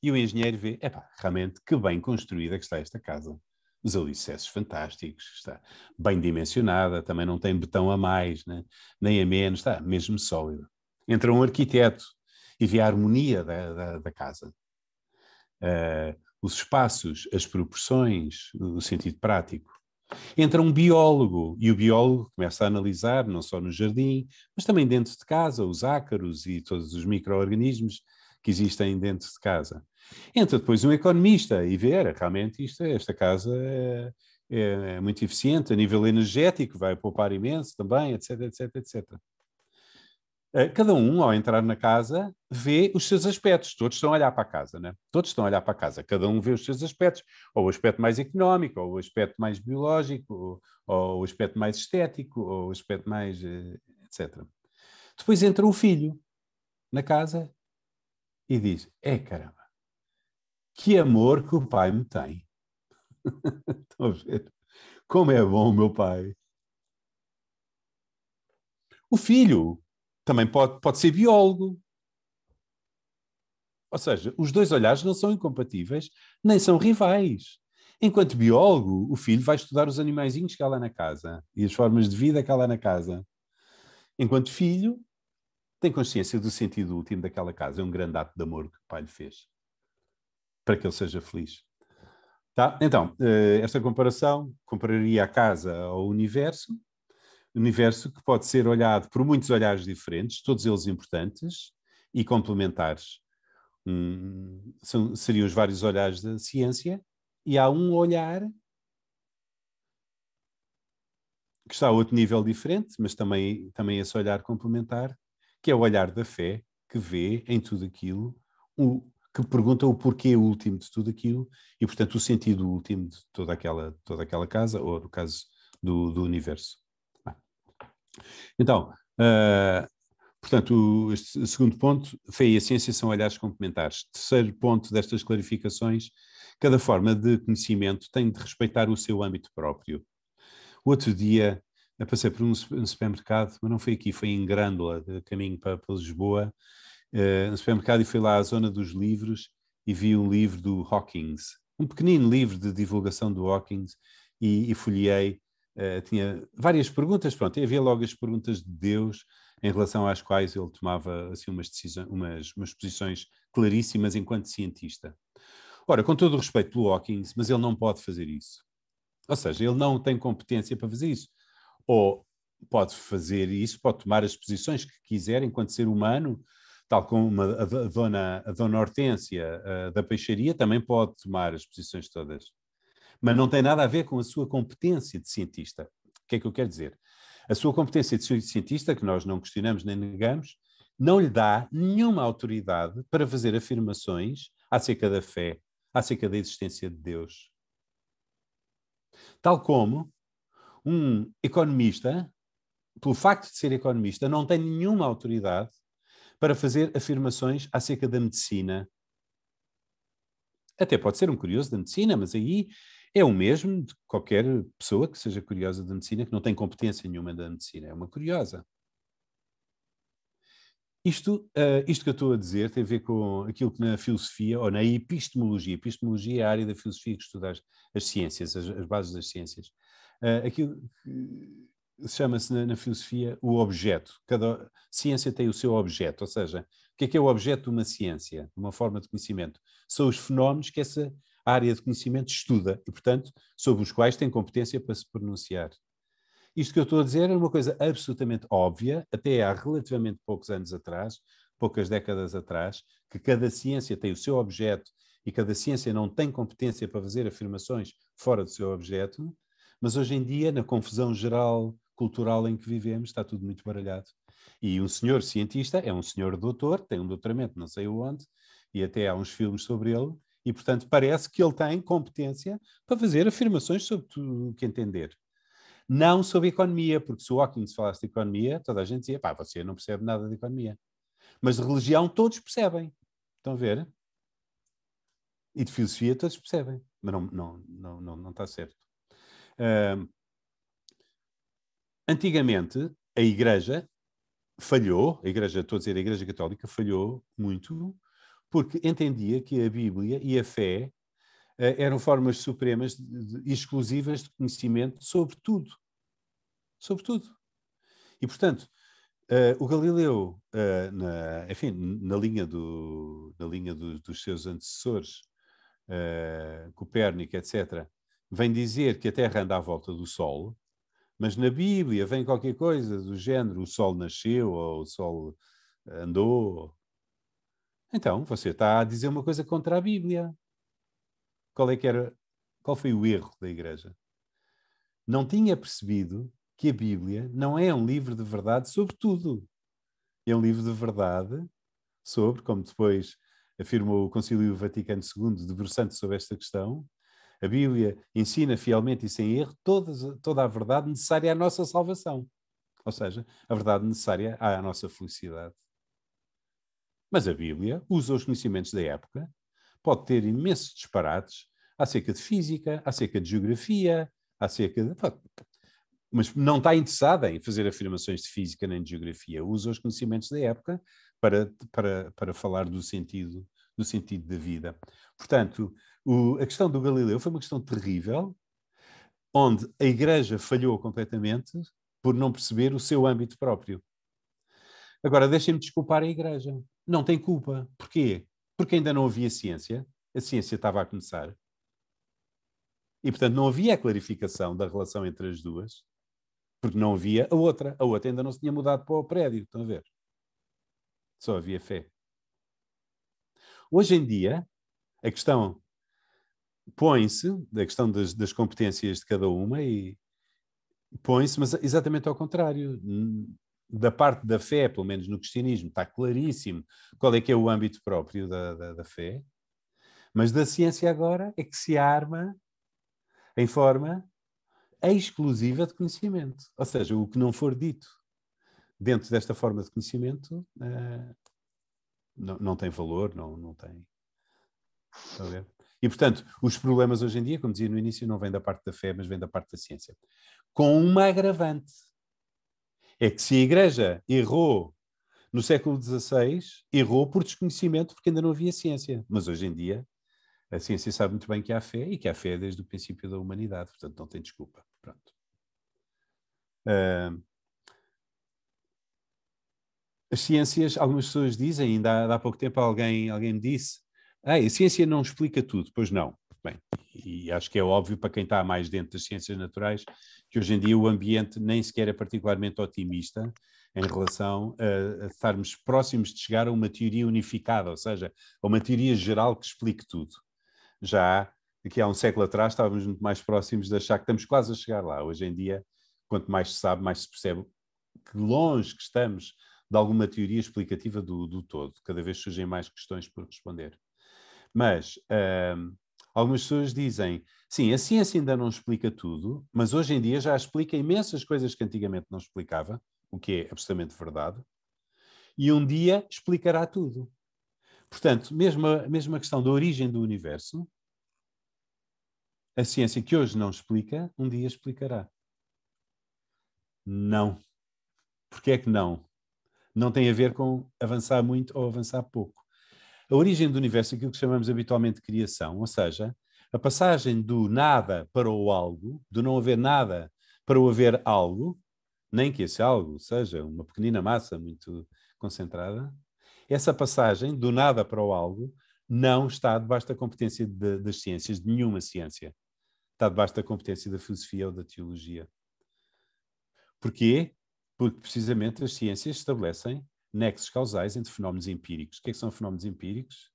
E o engenheiro vê, realmente que bem construída que está esta casa. Os alicerces fantásticos, está bem dimensionada, também não tem betão a mais, né? Nem a menos, está mesmo sólida. Entra um arquiteto e vê a harmonia da casa. Os espaços, as proporções, o sentido prático. Entra um biólogo e o biólogo começa a analisar, não só no jardim, mas também dentro de casa, os ácaros e todos os micro-organismos que existem dentro de casa. Entra depois um economista e vê, realmente esta casa é muito eficiente a nível energético, vai poupar imenso também, etc, etc, etc. Cada um, ao entrar na casa, vê os seus aspectos. Todos estão a olhar para a casa, né? Todos estão a olhar para a casa. Cada um vê os seus aspectos. Ou o aspecto mais económico, ou o aspecto mais biológico, ou o aspecto mais estético, ou o aspecto mais... etc. Depois entra o filho na casa e diz, caramba, que amor que o pai me tem. Estão a ver? Como é bom o meu pai. O filho também pode ser biólogo. Ou seja, os dois olhares não são incompatíveis, nem são rivais. Enquanto biólogo, o filho vai estudar os animaizinhos que há lá na casa e as formas de vida que há lá na casa. Enquanto filho, tem consciência do sentido último daquela casa. É um grande ato de amor que o pai lhe fez para que ele seja feliz. Tá? Então, esta comparação compararia a casa ao universo que pode ser olhado por muitos olhares diferentes, todos eles importantes e complementares. Seriam os vários olhares da ciência, e há um olhar que está a outro nível diferente, mas também esse olhar complementar, que é o olhar da fé, que vê em tudo aquilo, que pergunta o porquê último de tudo aquilo, e, portanto, o sentido último de toda aquela casa, ou no caso do universo. Então, portanto, este segundo ponto, fé e a ciência são olhares complementares. Terceiro ponto destas clarificações, cada forma de conhecimento tem de respeitar o seu âmbito próprio. O outro dia, eu passei por um supermercado, mas não foi aqui, foi em Grândola, de caminho para Lisboa, no supermercado, e fui lá à zona dos livros e vi um livro do Hawkins, um pequenino livro de divulgação do Hawkins, e folheei. Tinha várias perguntas, pronto, e havia logo as perguntas de Deus, em relação às quais ele tomava assim, umas posições claríssimas enquanto cientista. Ora, com todo o respeito pelo Hawkins, mas ele não pode fazer isso. Ou seja, ele não tem competência para fazer isso. Ou pode fazer isso, pode tomar as posições que quiser enquanto ser humano, tal como a dona Hortência da peixaria também pode tomar as posições todas. Mas não tem nada a ver com a sua competência de cientista. O que é que eu quero dizer? A sua competência de cientista, que nós não questionamos nem negamos, não lhe dá nenhuma autoridade para fazer afirmações acerca da fé, acerca da existência de Deus. Tal como um economista, pelo facto de ser economista, não tem nenhuma autoridade para fazer afirmações acerca da medicina. Até pode ser um curioso da medicina, mas aí é o mesmo de qualquer pessoa que seja curiosa da medicina, que não tem competência nenhuma da medicina. É uma curiosa. Isto que eu estou a dizer tem a ver com aquilo que na filosofia, ou na epistemologia é a área da filosofia que estuda as ciências, as bases das ciências. Aquilo que chama-se na filosofia o objeto. Cada ciência tem o seu objeto, ou seja, o que é o objeto de uma ciência, de uma forma de conhecimento? São os fenómenos que essa área de conhecimento estuda e, portanto, sobre os quais tem competência para se pronunciar. Isto que eu estou a dizer é uma coisa absolutamente óbvia, até há relativamente poucos anos atrás, poucas décadas atrás, que cada ciência tem o seu objeto e cada ciência não tem competência para fazer afirmações fora do seu objeto, mas hoje em dia, na confusão geral cultural em que vivemos, está tudo muito baralhado. E um senhor cientista é um senhor doutor, tem um doutoramento não sei onde, e até há uns filmes sobre ele, e portanto parece que ele tem competência para fazer afirmações sobre tudo o que entender. Não sobre economia, porque se o Hawking falasse de economia, toda a gente dizia, pá, você não percebe nada de economia. Mas de religião todos percebem. Estão a ver? E de filosofia todos percebem. Mas não está certo. Antigamente, a Igreja falhou, estou a dizer, a Igreja Católica falhou muito, porque entendia que a Bíblia e a fé eram formas supremas e exclusivas de conhecimento sobre tudo. Sobre tudo. E, portanto, o Galileu, na linha dos seus antecessores, Copérnico, etc., vem dizer que a Terra anda à volta do Sol, mas na Bíblia vem qualquer coisa do género, o Sol nasceu, ou o Sol andou. Então, você está a dizer uma coisa contra a Bíblia. Qual foi o erro da Igreja? Não tinha percebido que a Bíblia não é um livro de verdade sobre tudo. É um livro de verdade sobre, como depois afirmou o Concílio Vaticano II, debruçante sobre esta questão, a Bíblia ensina fielmente e sem erro toda a verdade necessária à nossa salvação. Ou seja, a verdade necessária à nossa felicidade. Mas a Bíblia usa os conhecimentos da época, pode ter imensos disparates acerca de física, acerca de geografia, mas não está interessada em fazer afirmações de física nem de geografia. Usa os conhecimentos da época para falar do sentido da vida. Portanto, a questão do Galileu foi uma questão terrível, onde a Igreja falhou completamente por não perceber o seu âmbito próprio. Agora, deixem-me desculpar a Igreja. Não tem culpa. Porquê? Porque ainda não havia ciência. A ciência estava a começar. E, portanto, não havia a clarificação da relação entre as duas, porque não havia a outra. A outra ainda não se tinha mudado para o prédio. Estão a ver? Só havia fé. Hoje em dia, a questão põe-se, a questão das competências de cada uma, e põe-se, mas exatamente ao contrário. Da parte da fé, pelo menos no cristianismo, está claríssimo qual é que é o âmbito próprio da fé, mas da ciência agora é que se arma em forma exclusiva de conhecimento. Ou seja, o que não for dito dentro desta forma de conhecimento não tem valor, não tem. Está a ver? E, portanto, os problemas hoje em dia, como dizia no início, não vêm da parte da fé, mas vêm da parte da ciência. Com uma agravante. É que se a Igreja errou no século XVI, errou por desconhecimento, porque ainda não havia ciência. Mas hoje em dia, a ciência sabe muito bem que há fé, e que há fé desde o princípio da humanidade. Portanto, não tem desculpa. Pronto. As ciências, algumas pessoas dizem, ainda há pouco tempo alguém me disse, a ciência não explica tudo. Pois não. Bem, e acho que é óbvio para quem está mais dentro das ciências naturais que hoje em dia o ambiente nem sequer é particularmente otimista em relação a estarmos próximos de chegar a uma teoria unificada, ou seja, a uma teoria geral que explique tudo. Já aqui há um século atrás estávamos muito mais próximos de achar que estamos quase a chegar lá. Hoje em dia, quanto mais se sabe, mais se percebe que longe que estamos de alguma teoria explicativa do todo. Cada vez surgem mais questões por responder. Mas algumas pessoas dizem, sim, a ciência ainda não explica tudo, mas hoje em dia já explica imensas coisas que antigamente não explicava, o que é absolutamente verdade, e um dia explicará tudo. Portanto, mesmo a questão da origem do universo, a ciência que hoje não explica, um dia explicará. Não. Porquê é que não? Não tem a ver com avançar muito ou avançar pouco. A origem do universo é aquilo que chamamos habitualmente de criação, ou seja, a passagem do nada para o algo, do não haver nada para o haver algo, nem que esse algo seja uma pequenina massa muito concentrada, essa passagem do nada para o algo não está debaixo da competência das ciências, de nenhuma ciência. Está debaixo da competência da filosofia ou da teologia. Porquê? Porque precisamente as ciências estabelecem nexos causais entre fenómenos empíricos. O que é que são fenómenos empíricos?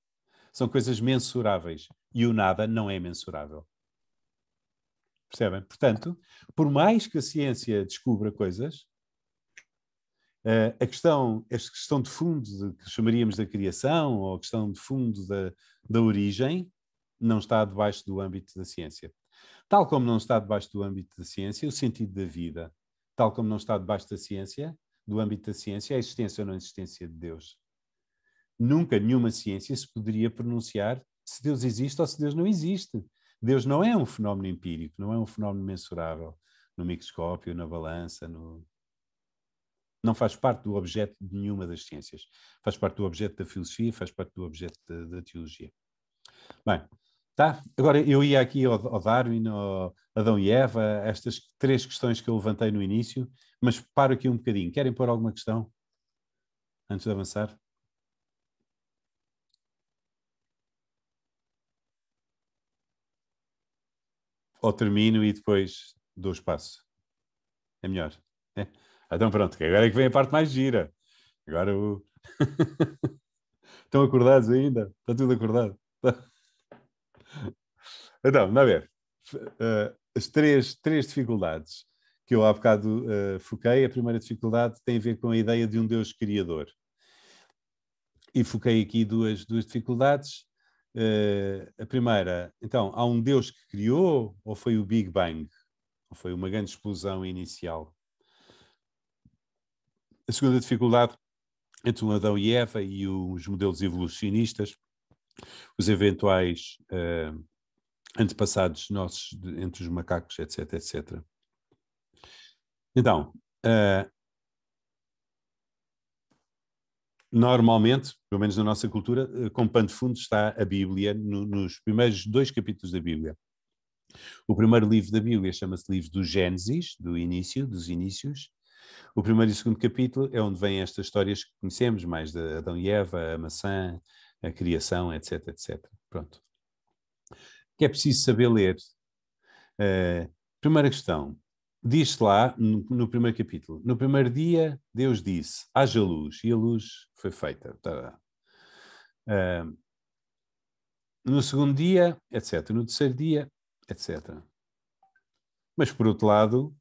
São coisas mensuráveis. E o nada não é mensurável. Percebem? Portanto, por mais que a ciência descubra coisas, a questão de fundo que chamaríamos da criação, ou a questão de fundo da origem, não está debaixo do âmbito da ciência. Tal como não está debaixo do âmbito da ciência o sentido da vida. Tal como não está debaixo da ciência, do âmbito da ciência, a existência ou não existência de Deus. Nunca nenhuma ciência se poderia pronunciar se Deus existe ou se Deus não existe. Deus não é um fenómeno empírico, não é um fenómeno mensurável no microscópio, na balança, não faz parte do objeto de nenhuma das ciências. Faz parte do objeto da filosofia, faz parte do objeto da teologia. Bem, tá? Agora eu ia aqui ao Darwin, ao Adão e Eva, estas 3 questões que eu levantei no início, mas paro aqui um bocadinho. Querem pôr alguma questão antes de avançar? Ou termino e depois dou espaço? É melhor. É? Então pronto, agora é que vem a parte mais gira. Agora o... Estão acordados ainda? Está tudo acordado? Então, vamos ver. As três dificuldades que eu há bocado foquei. A primeira dificuldade tem a ver com a ideia de um Deus criador. E foquei aqui duas dificuldades. A primeira, então, há um Deus que criou ou foi o Big Bang? Ou foi uma grande explosão inicial? A segunda dificuldade, entre o Adão e Eva e os modelos evolucionistas, os eventuais antepassados nossos entre os macacos, etc, etc. Então, normalmente, pelo menos na nossa cultura, como pano de fundo está a Bíblia, nos primeiros 2 capítulos da Bíblia. O primeiro livro da Bíblia chama-se livro do Gênesis, do início, dos inícios. O primeiro e o segundo capítulo é onde vêm estas histórias que conhecemos, mais de Adão e Eva, a maçã, a criação, etc, etc. Pronto. Que é preciso saber ler. Primeira questão. Diz-se lá, no primeiro capítulo, no primeiro dia, Deus disse, haja luz, e a luz foi feita. No segundo dia, etc. No terceiro dia, etc. Mas, por outro lado,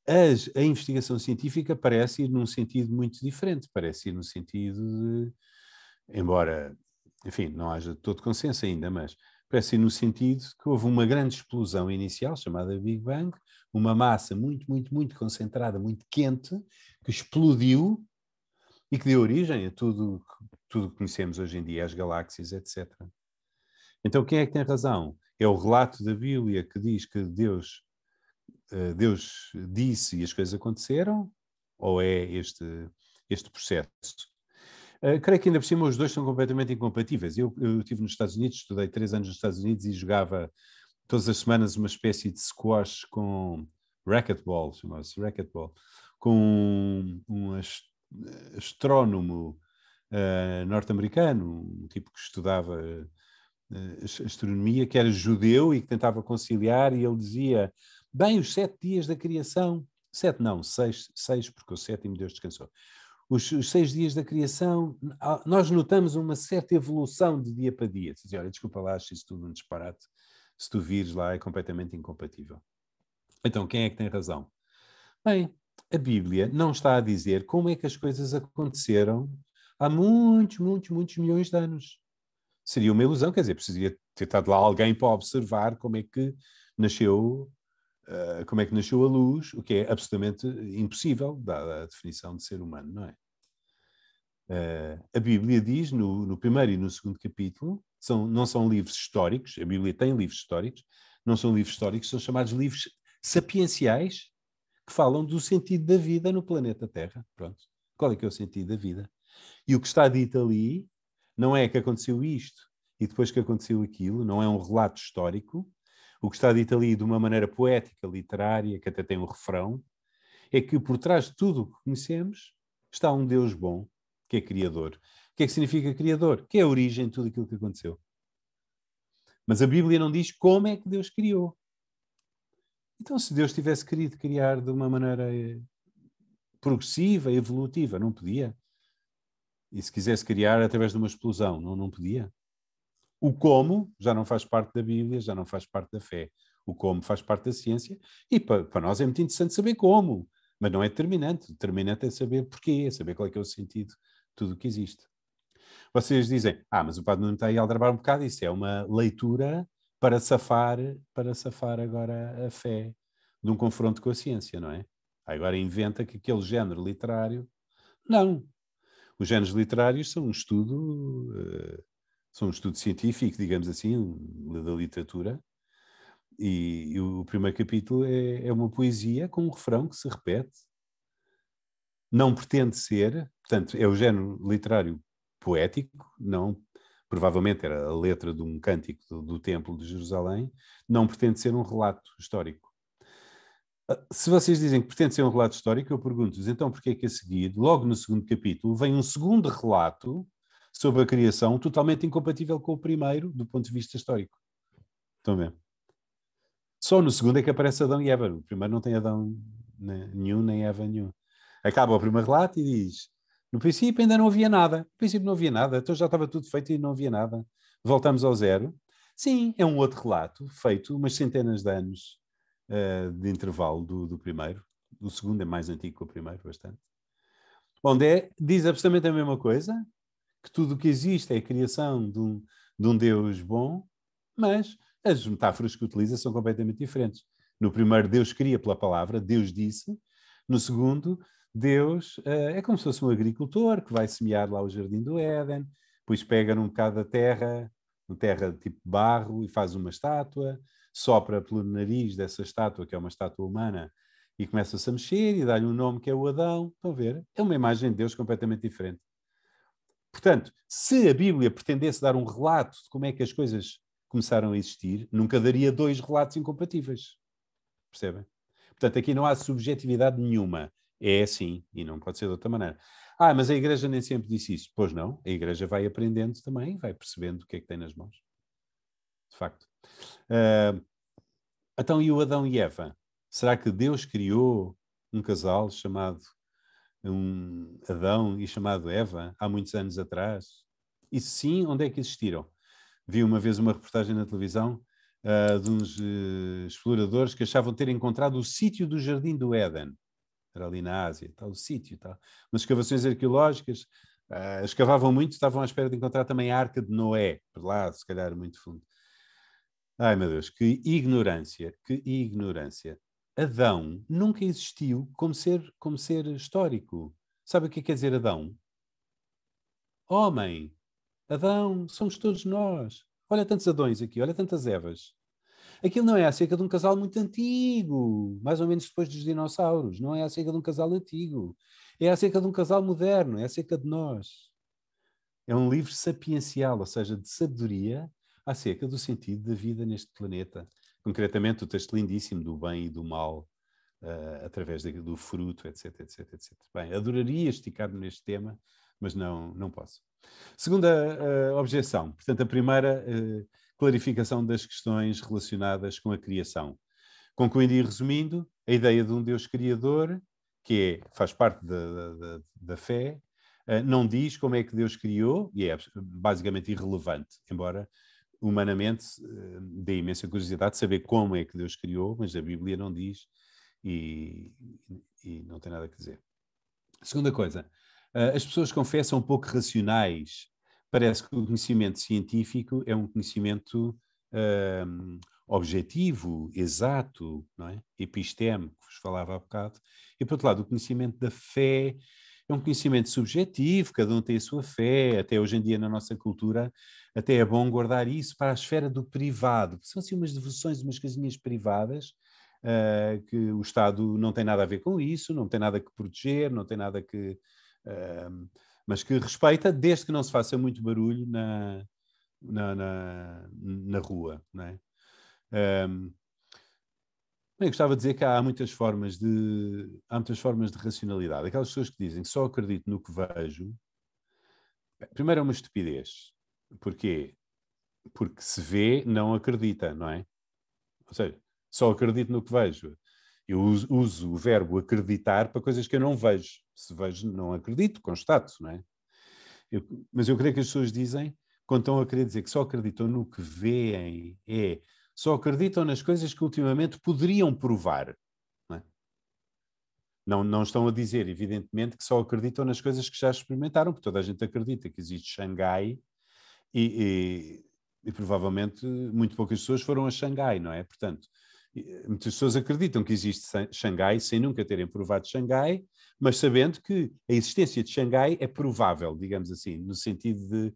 a investigação científica parece ir num sentido muito diferente. Parece ir no sentido de, embora, enfim, não haja todo consenso ainda, mas parece ir no sentido que houve uma grande explosão inicial, chamada Big Bang, uma massa muito, muito, muito concentrada, muito quente, que explodiu e que deu origem a tudo que conhecemos hoje em dia, as galáxias, etc. Então, quem é que tem razão? É o relato da Bíblia que diz que Deus disse e as coisas aconteceram? Ou é este processo? Creio que ainda por cima os dois são completamente incompatíveis. Eu estive nos Estados Unidos, estudei 3 anos nos Estados Unidos e jogava todas as semanas uma espécie de squash com racquetball, chamava-se racquetball, com um astrónomo norte-americano, um tipo que estudava astronomia, que era judeu e que tentava conciliar, e ele dizia, bem, os 7 dias da criação, 7 não, 6 porque o 7º Deus descansou. os 6 dias da criação, nós notamos uma certa evolução de dia para dia. Diz, olha, desculpa lá, acho isso tudo um disparate. Se tu vires lá, é completamente incompatível. Então, quem é que tem razão? Bem, a Bíblia não está a dizer como é que as coisas aconteceram há muitos, muitos, muitos milhões de anos. Seria uma ilusão, quer dizer, precisaria ter estado lá alguém para observar como é que nasceu a luz, o que é absolutamente impossível, dada a definição de ser humano, não é? A Bíblia diz, no primeiro e no segundo capítulo, não são livros históricos, a Bíblia tem livros históricos, não são livros históricos, são chamados livros sapienciais, que falam do sentido da vida no planeta Terra. Pronto. Qual é que é o sentido da vida? E o que está dito ali não é que aconteceu isto e depois que aconteceu aquilo, não é um relato histórico. O que está dito ali de uma maneira poética, literária, que até tem um refrão, é que por trás de tudo o que conhecemos está um Deus bom, que é Criador. O que é que significa Criador? Que é a origem de tudo aquilo que aconteceu. Mas a Bíblia não diz como é que Deus criou. Então, se Deus tivesse querido criar de uma maneira progressiva, evolutiva, não podia. E se quisesse criar através de uma explosão, não podia. O como já não faz parte da Bíblia, já não faz parte da fé. O como faz parte da ciência e para nós é muito interessante saber como, mas não é determinante. O determinante é saber porquê, é saber qual é que é o sentido de tudo o que existe. Vocês dizem, mas o Padre Nuno está aí a aldrabar um bocado, isso é uma leitura para safar agora a fé de um confronto com a ciência, não é? Agora inventa que aquele género literário... Não. Os géneros literários são um estudo científico, digamos assim, da literatura, e o primeiro capítulo é uma poesia com um refrão que se repete. Não pretende ser, portanto, é o género literário poético, não, provavelmente era a letra de um cântico do Templo de Jerusalém, não pretende ser um relato histórico. Se vocês dizem que pretende ser um relato histórico, eu pergunto-vos, então porquê é que a seguir, logo no segundo capítulo, vem um segundo relato sobre a criação totalmente incompatível com o primeiro, do ponto de vista histórico? Estão a ver? Só no segundo é que aparece Adão e Eva. O primeiro não tem Adão nenhum, nem Eva nenhum. Acaba o primeiro relato e diz, no princípio ainda não havia nada. No princípio não havia nada, então já estava tudo feito e não havia nada. Voltamos ao zero. Sim, é um outro relato, feito umas centenas de anos de intervalo do primeiro. O segundo é mais antigo que o primeiro, bastante. Onde diz absolutamente a mesma coisa, que tudo o que existe é a criação de um Deus bom, mas as metáforas que utiliza são completamente diferentes. No primeiro, Deus cria pela palavra, Deus disse. No segundo, Deus é como se fosse um agricultor que vai semear lá o jardim do Éden, depois pega num bocado da terra, uma terra tipo barro, e faz uma estátua, sopra pelo nariz dessa estátua, que é uma estátua humana, e começa-se a mexer e dá-lhe um nome que é o Adão. Estão a ver? É uma imagem de Deus completamente diferente. Portanto, se a Bíblia pretendesse dar um relato de como é que as coisas começaram a existir, nunca daria 2 relatos incompatíveis. Percebem? Portanto, aqui não há subjetividade nenhuma. É assim, e não pode ser de outra maneira. Mas a Igreja nem sempre disse isso. Pois não, a Igreja vai aprendendo também, vai percebendo o que é que tem nas mãos. De facto. Então, e o Adão e Eva? Será que Deus criou um casal chamado Adão e chamado Eva, há muitos anos atrás? E se sim, onde é que existiram? Vi uma vez uma reportagem na televisão de uns exploradores que achavam ter encontrado o sítio do Jardim do Éden. Era ali na Ásia, tal, o sítio. Tal. Umas escavações arqueológicas, escavavam muito, estavam à espera de encontrar também a Arca de Noé, por lá, se calhar, muito fundo. Ai, meu Deus, que ignorância, que ignorância. Adão nunca existiu como ser histórico. Sabe o que quer dizer Adão? Homem. Adão, somos todos nós. Olha tantos Adões aqui, olha tantas Evas. Aquilo não é acerca de um casal muito antigo, mais ou menos depois dos dinossauros. Não é acerca de um casal antigo. É acerca de um casal moderno, é acerca de nós. É um livro sapiencial, ou seja, de sabedoria acerca do sentido da vida neste planeta. Concretamente, o texto lindíssimo do bem e do mal, através do fruto, etc, etc, etc. Bem, adoraria esticar-me neste tema, mas não posso. Segunda objeção. Portanto, a primeira, clarificação das questões relacionadas com a criação. Concluindo e resumindo, a ideia de um Deus criador que faz parte da fé, não diz como é que Deus criou, e é basicamente irrelevante, embora humanamente dê imensa curiosidade de saber como é que Deus criou, mas a Bíblia não diz e não tem nada a dizer. Segunda coisa, as pessoas confessam um pouco racionais. Parece que o conhecimento científico é um conhecimento objetivo, exato, não é? Episteme, que vos falava há bocado. E, por outro lado, o conhecimento da fé é um conhecimento subjetivo, cada um tem a sua fé, até hoje em dia na nossa cultura, até é bom guardar isso para a esfera do privado. São assim umas devoções, umas casinhas privadas, que o Estado não tem nada a ver com isso, não tem nada que proteger, não tem nada que... mas que respeita, desde que não se faça muito barulho na rua, não é? Eu gostava de dizer que há muitas formas de racionalidade. Aquelas pessoas que dizem que só acredito no que vejo, primeiro é uma estupidez. Porquê? Porque se vê, não acredita, não é? Ou seja, só acredito no que vejo. Eu uso o verbo acreditar para coisas que eu não vejo. Se vejo, não acredito, constato, não é? Mas eu creio que as pessoas dizem, quando estão a querer dizer que só acreditam no que veem, só acreditam nas coisas que ultimamente poderiam provar. Não é? Não estão a dizer, evidentemente, que só acreditam nas coisas que já experimentaram, porque toda a gente acredita que existe Xangai e provavelmente muito poucas pessoas foram a Xangai, não é? Portanto, muitas pessoas acreditam que existe Xangai sem nunca terem provado Xangai, mas sabendo que a existência de Xangai é provável, digamos assim, no sentido de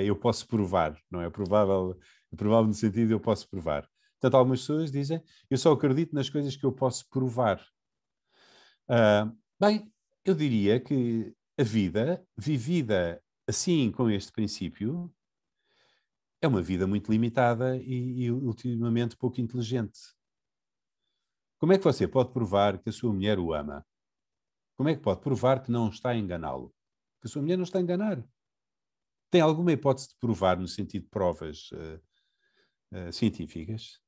eu posso provar, não é provável no sentido de eu posso provar. Portanto, algumas pessoas dizem, eu só acredito nas coisas que eu posso provar. Bem, eu diria que a vida, vivida assim, com este princípio, é uma vida muito limitada e ultimamente pouco inteligente. Como é que você pode provar que a sua mulher o ama? Como é que pode provar que não está a enganá-lo? Que a sua mulher não está a enganar? Tem alguma hipótese de provar no sentido de provas científicas?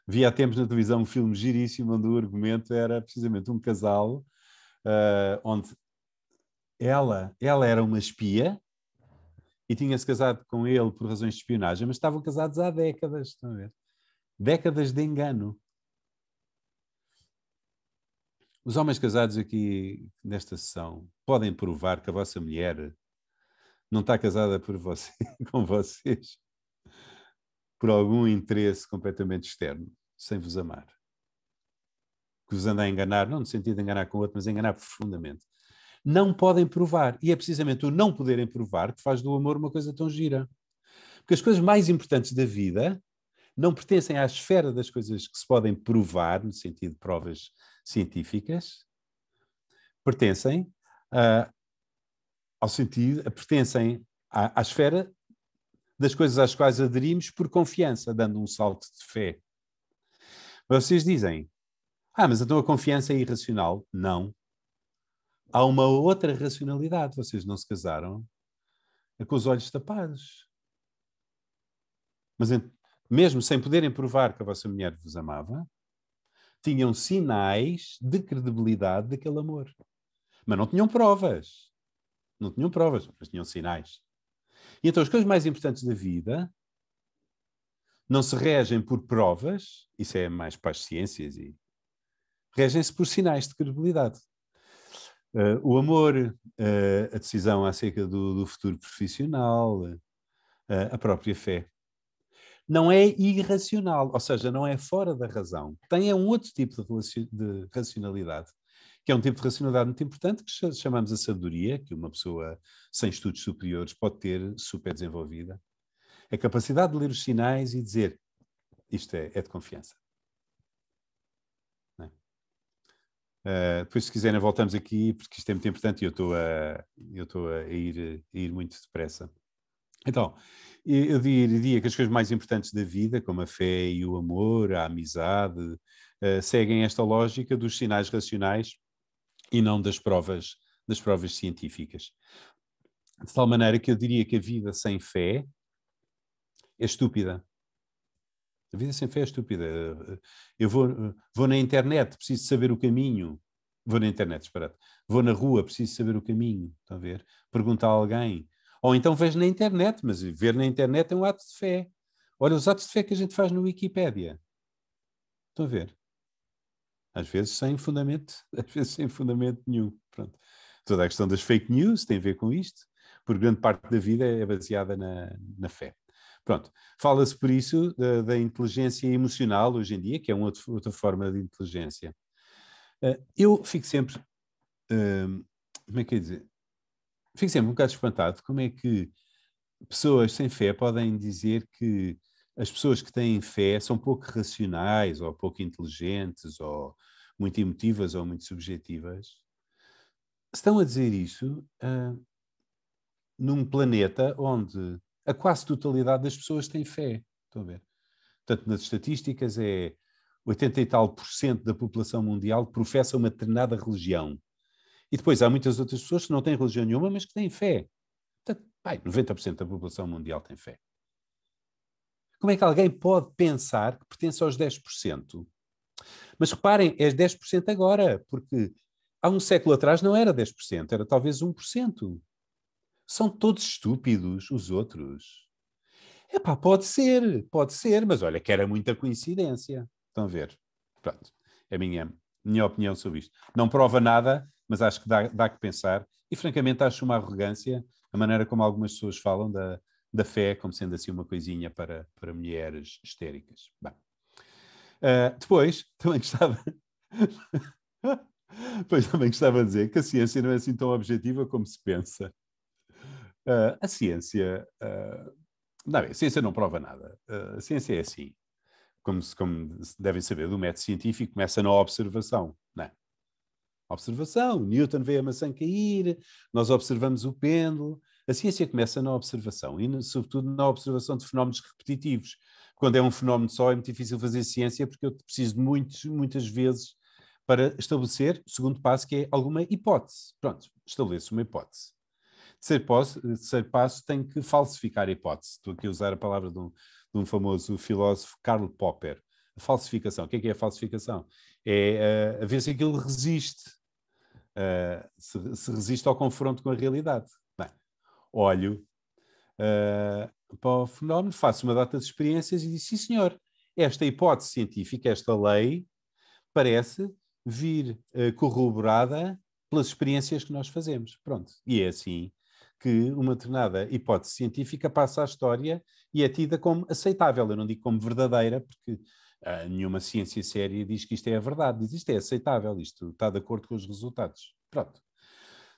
Vi há tempos na televisão um filme giríssimo onde o argumento era precisamente um casal onde ela era uma espia e tinha-se casado com ele por razões de espionagem, mas estavam casados há décadas, estão a ver? Décadas de engano. Os homens casados aqui nesta sessão podem provar que a vossa mulher não está casada por você, com vocês por algum interesse completamente externo, sem vos amar. Que vos anda a enganar, não no sentido de enganar com o outro, mas a enganar profundamente. Não podem provar. E é precisamente o não poderem provar que faz do amor uma coisa tão gira. Porque as coisas mais importantes da vida não pertencem à esfera das coisas que se podem provar, no sentido de provas científicas, pertencem pertencem à esfera das coisas às quais aderimos por confiança, dando um salto de fé. Vocês dizem, mas então a confiança é irracional? Não. Há uma outra racionalidade. Vocês não se casaram com os olhos tapados. Mas mesmo sem poderem provar que a vossa mulher vos amava, tinham sinais de credibilidade daquele amor. Mas não tinham provas. Não tinham provas, mas tinham sinais. E então as coisas mais importantes da vida não se regem por provas, isso é mais para as ciências, e regem-se por sinais de credibilidade. O amor, a decisão acerca do futuro profissional, a própria fé. Não é irracional, ou seja, não é fora da razão. Tem um outro tipo de racionalidade, que é um tipo de racionalidade muito importante, que chamamos a sabedoria, que uma pessoa sem estudos superiores pode ter super desenvolvida. A capacidade de ler os sinais e dizer, isto é de confiança. Depois, se quiserem, voltamos aqui, porque isto é muito importante e eu estou a ir muito depressa. Então, eu diria que as coisas mais importantes da vida, como a fé e o amor, a amizade, seguem esta lógica dos sinais racionais e não das provas científicas. De tal maneira que eu diria que a vida sem fé é estúpida. A vida sem fé é estúpida. Eu vou na internet, preciso saber o caminho. Vou na internet, disparate. Vou na rua, preciso saber o caminho, estão a ver? Pergunto a alguém. Ou então vejo na internet, mas ver na internet é um ato de fé. Olha, os atos de fé que a gente faz no Wikipédia. Estão a ver? Às vezes sem fundamento, às vezes sem fundamento nenhum. Pronto. Toda a questão das fake news tem a ver com isto, porque grande parte da vida é baseada na fé. Pronto. Fala-se por isso da inteligência emocional hoje em dia, que é outra forma de inteligência. Eu fico sempre, como é que é dizer? Fico sempre um bocado espantado como é que pessoas sem fé podem dizer que as pessoas que têm fé são pouco racionais, ou pouco inteligentes, ou muito emotivas, ou muito subjetivas. Estão a dizer isso num planeta onde a quase totalidade das pessoas tem fé. Estão a ver? Portanto, nas estatísticas é 80 e tal % da população mundial professa uma determinada religião. E depois há muitas outras pessoas que não têm religião nenhuma, mas que têm fé. Portanto, 90% da população mundial tem fé. Como é que alguém pode pensar que pertence aos 10%? Mas reparem, é 10% agora, porque há um século atrás não era 10%, era talvez 1%. São todos estúpidos, os outros. Epá, pode ser, mas olha que era muita coincidência. Estão a ver? Pronto, é a minha opinião sobre isto. Não prova nada, mas acho que dá que pensar. E francamente acho uma arrogância a maneira como algumas pessoas falam da fé como sendo assim uma coisinha para mulheres histéricas. Bem. Depois, também gostava... Depois também gostava de dizer que a ciência não é assim tão objetiva como se pensa. A ciência... não, a ciência não prova nada. A ciência é assim. Como devem saber, do método científico começa na observação. Não é? Observação. Newton vê a maçã cair, nós observamos o pêndulo. A ciência começa na observação e, sobretudo, na observação de fenómenos repetitivos. Quando é um fenómeno só, é muito difícil fazer ciência porque eu preciso de muitas vezes para estabelecer o segundo passo, que é alguma hipótese. Pronto, estabeleço uma hipótese. Terceiro passo, tenho que falsificar a hipótese. Estou aqui a usar a palavra de um famoso filósofo, Karl Popper. A falsificação. O que é a falsificação? É a ver se aquilo resiste. Se resiste ao confronto com a realidade. Bem, olho para o fenómeno, faço uma data de experiências e digo, sim senhor, esta hipótese científica, esta lei, parece vir corroborada pelas experiências que nós fazemos. Pronto. E é assim que uma determinada hipótese científica passa à história e é tida como aceitável. Eu não digo como verdadeira, porque nenhuma ciência séria diz que isto é a verdade. Diz isto é aceitável, isto está de acordo com os resultados. Pronto.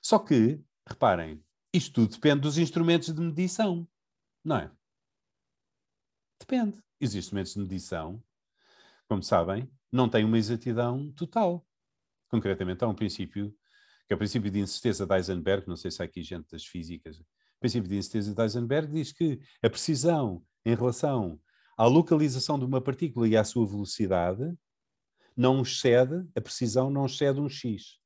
Só que, reparem, isto tudo depende dos instrumentos de medição, não é? Depende. E os instrumentos de medição, como sabem, não têm uma exatidão total. Concretamente, há um princípio, que é o princípio de incerteza de Heisenberg, não sei se há aqui gente das físicas. O princípio de incerteza de Heisenberg diz que a precisão em relação à localização de uma partícula e à sua velocidade não excede, a precisão não excede um x.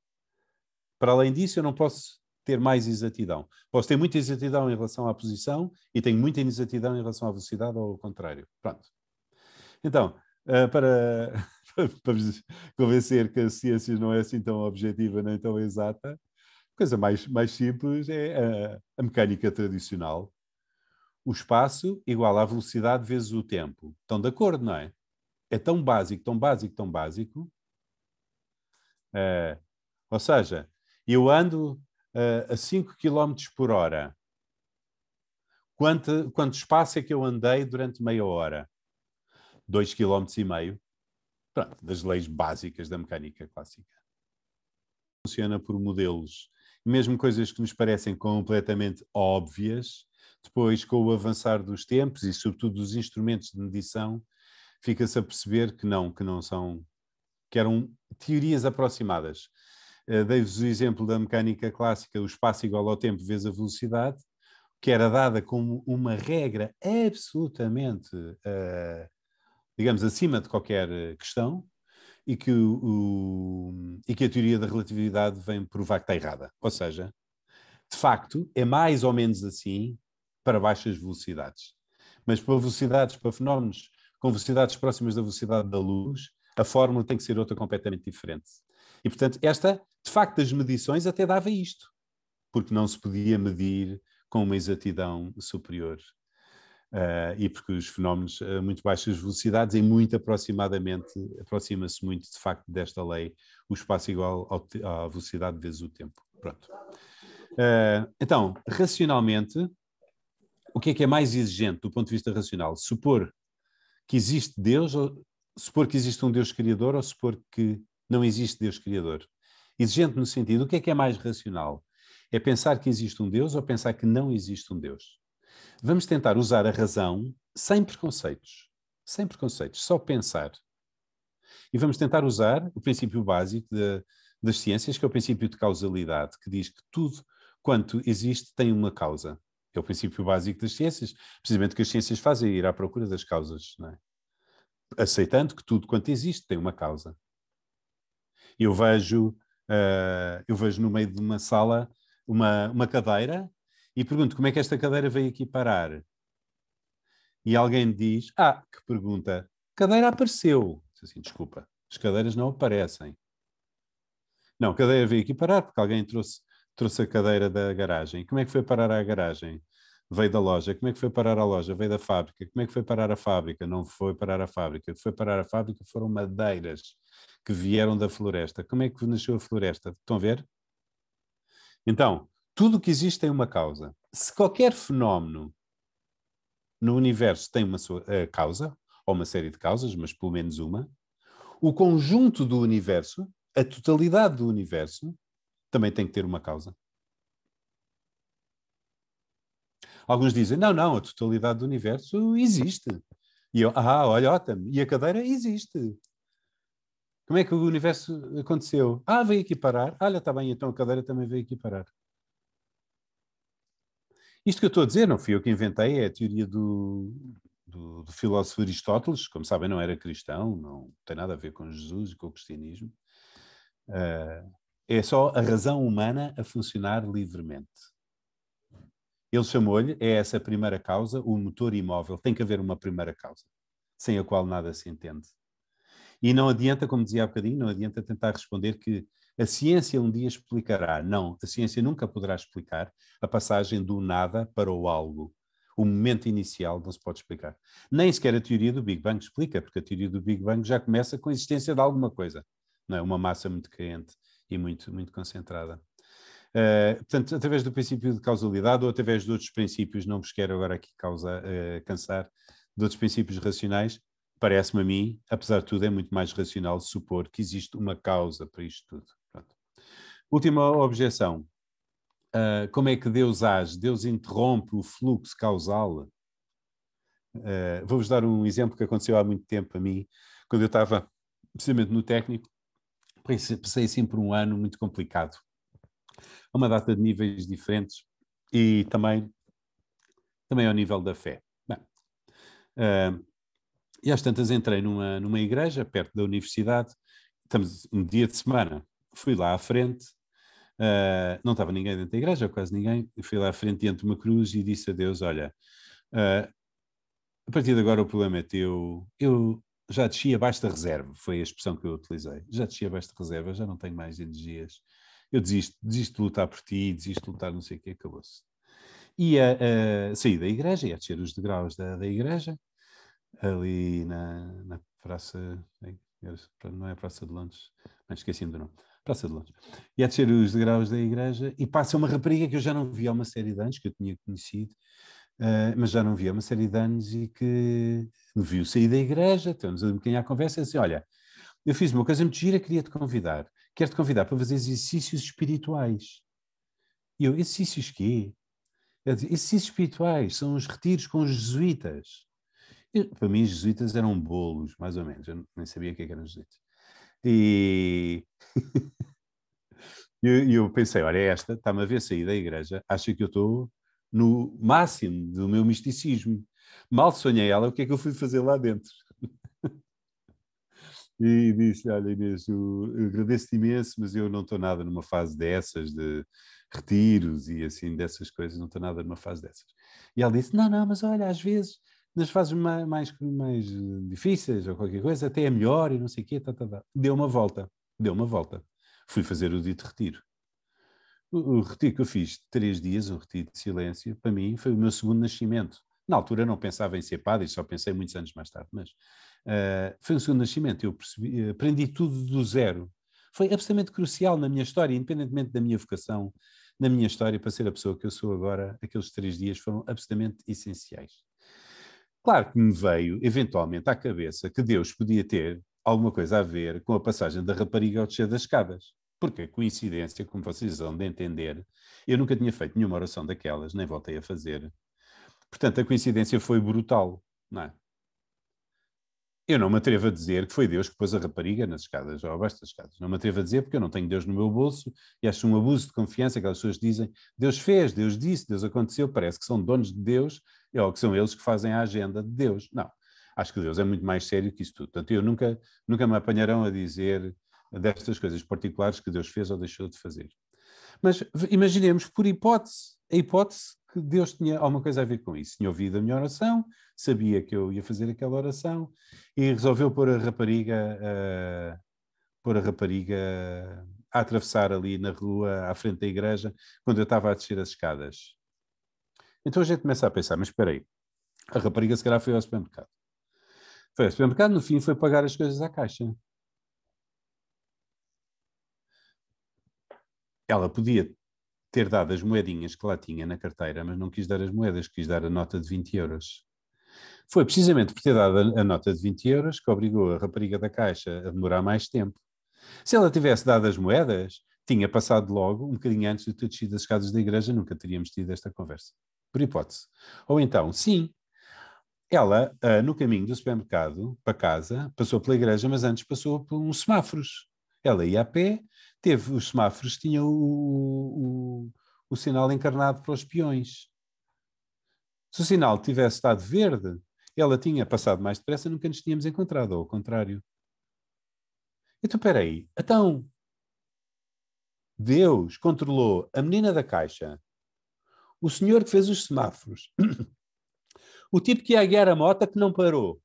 Para além disso, eu não posso ter mais exatidão. Posso ter muita exatidão em relação à posição e tenho muita inexatidão em relação à velocidade ou ao contrário. Pronto. Então, para vos convencer que a ciência não é assim tão objetiva nem tão exata, a coisa mais simples é a mecânica tradicional. O espaço igual à velocidade vezes o tempo. Estão de acordo, não é? É tão básico, tão básico, tão básico. Ou seja, eu ando a 5 km por hora. Quanto espaço é que eu andei durante meia hora? 2,5 km. Pronto, das leis básicas da mecânica clássica. Funciona por modelos. Mesmo coisas que nos parecem completamente óbvias, depois, com o avançar dos tempos e, sobretudo, dos instrumentos de medição, fica-se a perceber que não são... que eram teorias aproximadas. Dei-vos o exemplo da mecânica clássica, o espaço igual ao tempo vezes a velocidade, que era dada como uma regra absolutamente, digamos, acima de qualquer questão, e que a teoria da relatividade vem provar que está errada. Ou seja, de facto, é mais ou menos assim para baixas velocidades. Mas para fenómenos com velocidades próximas da velocidade da luz, a fórmula tem que ser outra completamente diferente. E, portanto, esta, de facto, as medições até dava isto, porque não se podia medir com uma exatidão superior. E porque os fenómenos a muito baixas velocidades, e muito aproximadamente, aproxima-se muito, de facto, desta lei, o espaço igual à velocidade vezes o tempo. Pronto. Então, racionalmente, o que é mais exigente do ponto de vista racional? Supor que existe Deus, ou supor que existe um Deus criador, ou supor que não existe Deus criador? Exigente no sentido, o que é mais racional? É pensar que existe um Deus ou pensar que não existe um Deus? Vamos tentar usar a razão sem preconceitos. Sem preconceitos, só pensar. E vamos tentar usar o princípio básico das ciências, que é o princípio de causalidade, que diz que tudo quanto existe tem uma causa. É o princípio básico das ciências. Precisamente o que as ciências fazem é ir à procura das causas, não é? Aceitando que tudo quanto existe tem uma causa. Eu vejo no meio de uma sala uma cadeira e pergunto como é que esta cadeira veio aqui parar. E alguém diz, que pergunta, cadeira apareceu. Assim, desculpa, as cadeiras não aparecem. Não, a cadeira veio aqui parar porque alguém trouxe a cadeira da garagem. Como é que foi parar à garagem? Veio da loja. Como é que foi parar à loja? Veio da fábrica. Como é que foi parar à fábrica? Não foi parar à fábrica. O que foi parar à fábrica foram madeiras que vieram da floresta. Como é que nasceu a floresta? Estão a ver? Então, tudo o que existe tem uma causa. Se qualquer fenómeno no universo tem uma sua causa, ou uma série de causas, mas pelo menos uma, o conjunto do universo, a totalidade do universo, também tem que ter uma causa. Alguns dizem, não, a totalidade do universo existe. E eu, olha, ótimo, e a cadeira existe. Como é que o universo aconteceu? Veio aqui parar. Olha, está bem, então a cadeira também veio aqui parar. Isto que eu estou a dizer, não fui eu que inventei, é a teoria do filósofo Aristóteles, como sabem, não era cristão, não tem nada a ver com Jesus e com o cristianismo. É só a razão humana a funcionar livremente. Ele chamou-lhe, é essa a primeira causa, o motor imóvel. Tem que haver uma primeira causa, sem a qual nada se entende. E não adianta, como dizia há bocadinho, não adianta tentar responder que a ciência um dia explicará. Não, a ciência nunca poderá explicar a passagem do nada para o algo. O momento inicial não se pode explicar. Nem sequer a teoria do Big Bang explica, porque a teoria do Big Bang já começa com a existência de alguma coisa. Não é? Uma massa muito quente e muito, muito concentrada. Portanto, através do princípio de causalidade ou através de outros princípios, não vos quero agora aqui cansar, de outros princípios racionais, parece-me a mim, apesar de tudo, é muito mais racional supor que existe uma causa para isto tudo. Pronto. Última objeção. Como é que Deus age? Deus interrompe o fluxo causal? Vou-vos dar um exemplo que aconteceu há muito tempo a mim, quando eu estava precisamente no técnico, passei assim por um ano muito complicado. Uma data de níveis diferentes e também ao nível da fé. Bem, e às tantas entrei numa igreja perto da universidade, estamos um dia de semana, fui lá à frente, não estava ninguém dentro da igreja, quase ninguém, fui lá à frente diante de uma cruz e disse a Deus, olha, a partir de agora o problema é teu, eu já desci abaixo da reserva, foi a expressão que eu utilizei, já desci abaixo da reserva, já não tenho mais energias, eu desisto de lutar por ti, desisto de lutar não sei o quê, acabou-se. E saí da igreja, ia descer os degraus da igreja, ali na Praça, não é a Praça de Londres, mas esqueci-me do nome, Praça de Londres. Ia descer os degraus da igreja e passa uma rapariga que eu já não via há uma série de anos, que eu tinha conhecido, mas já não via há uma série de anos e que me viu sair da igreja, estamos um bocadinho à conversa e disse, olha, eu fiz uma coisa muito gira, queria-te convidar. Quero-te convidar para fazer exercícios espirituais. E eu, exercícios quê? Eu disse, exercícios espirituais, são os retiros com os jesuítas. Para mim, os jesuítas eram bolos, mais ou menos. Eu nem sabia o que eram jesuítas. E eu pensei, olha, esta está-me a ver sair da igreja, acha que eu estou no máximo do meu misticismo. Mal sonhei ela, o que é que eu fui fazer lá dentro? E disse, olha Inês, eu agradeço-te imenso, mas eu não estou nada numa fase dessas, de retiros e assim, dessas coisas, não estou nada numa fase dessas. E ela disse, não, mas olha, às vezes, nas fases mais difíceis ou qualquer coisa, até é melhor e não sei o quê, Deu uma volta. Fui fazer o dito retiro. O retiro que eu fiz de 3 dias, um retiro de silêncio, para mim foi o meu segundo nascimento. Na altura não pensava em ser padre, só pensei muitos anos mais tarde, mas foi um segundo nascimento. Eu aprendi tudo do zero. Foi absolutamente crucial na minha história, independentemente da minha vocação, na minha história, para ser a pessoa que eu sou agora. Aqueles 3 dias foram absolutamente essenciais. Claro que me veio, eventualmente, à cabeça que Deus podia ter alguma coisa a ver com a passagem da rapariga ao descer das escadas. Porque a coincidência, como vocês vão de entender, eu nunca tinha feito nenhuma oração daquelas, nem voltei a fazer. Portanto, a coincidência foi brutal, não é? Eu não me atrevo a dizer que foi Deus que pôs a rapariga nas escadas, ou abaixo das escadas. Não me atrevo a dizer porque eu não tenho Deus no meu bolso e acho um abuso de confiança. Aquelas pessoas dizem Deus fez, Deus disse, Deus aconteceu. Parece que são donos de Deus ou que são eles que fazem a agenda de Deus. Não. Acho que Deus é muito mais sério que isso tudo. Portanto, eu nunca me apanharão a dizer destas coisas particulares que Deus fez ou deixou de fazer. Mas imaginemos, por hipótese, a hipótese que Deus tinha alguma coisa a ver com isso. Tinha ouvido a minha oração, sabia que eu ia fazer aquela oração e resolveu pôr a rapariga a atravessar ali na rua, à frente da igreja, quando eu estava a descer as escadas. Então a gente começa a pensar, mas espera aí, a rapariga se calhar foi ao supermercado. Foi ao supermercado, no fim foi pagar as coisas à caixa. Ela podia ter dado as moedinhas que lá tinha na carteira, mas não quis dar as moedas, quis dar a nota de 20 euros. Foi precisamente por ter dado a nota de 20 euros que obrigou a rapariga da caixa a demorar mais tempo. Se ela tivesse dado as moedas, tinha passado logo, um bocadinho antes de ter descido as escadas da igreja, nunca teríamos tido esta conversa. Por hipótese. Ou então, sim, ela, no caminho do supermercado para casa, passou pela igreja, mas antes passou por uns semáforos. Ela ia a pé, teve os semáforos, tinha o sinal encarnado para os peões. Se o sinal tivesse estado verde, ela tinha passado mais depressa, nunca nos tínhamos encontrado, ou ao contrário. Então, espera aí. Então, Deus controlou a menina da caixa, o senhor que fez os semáforos, o tipo que ia guiar a moto que não parou,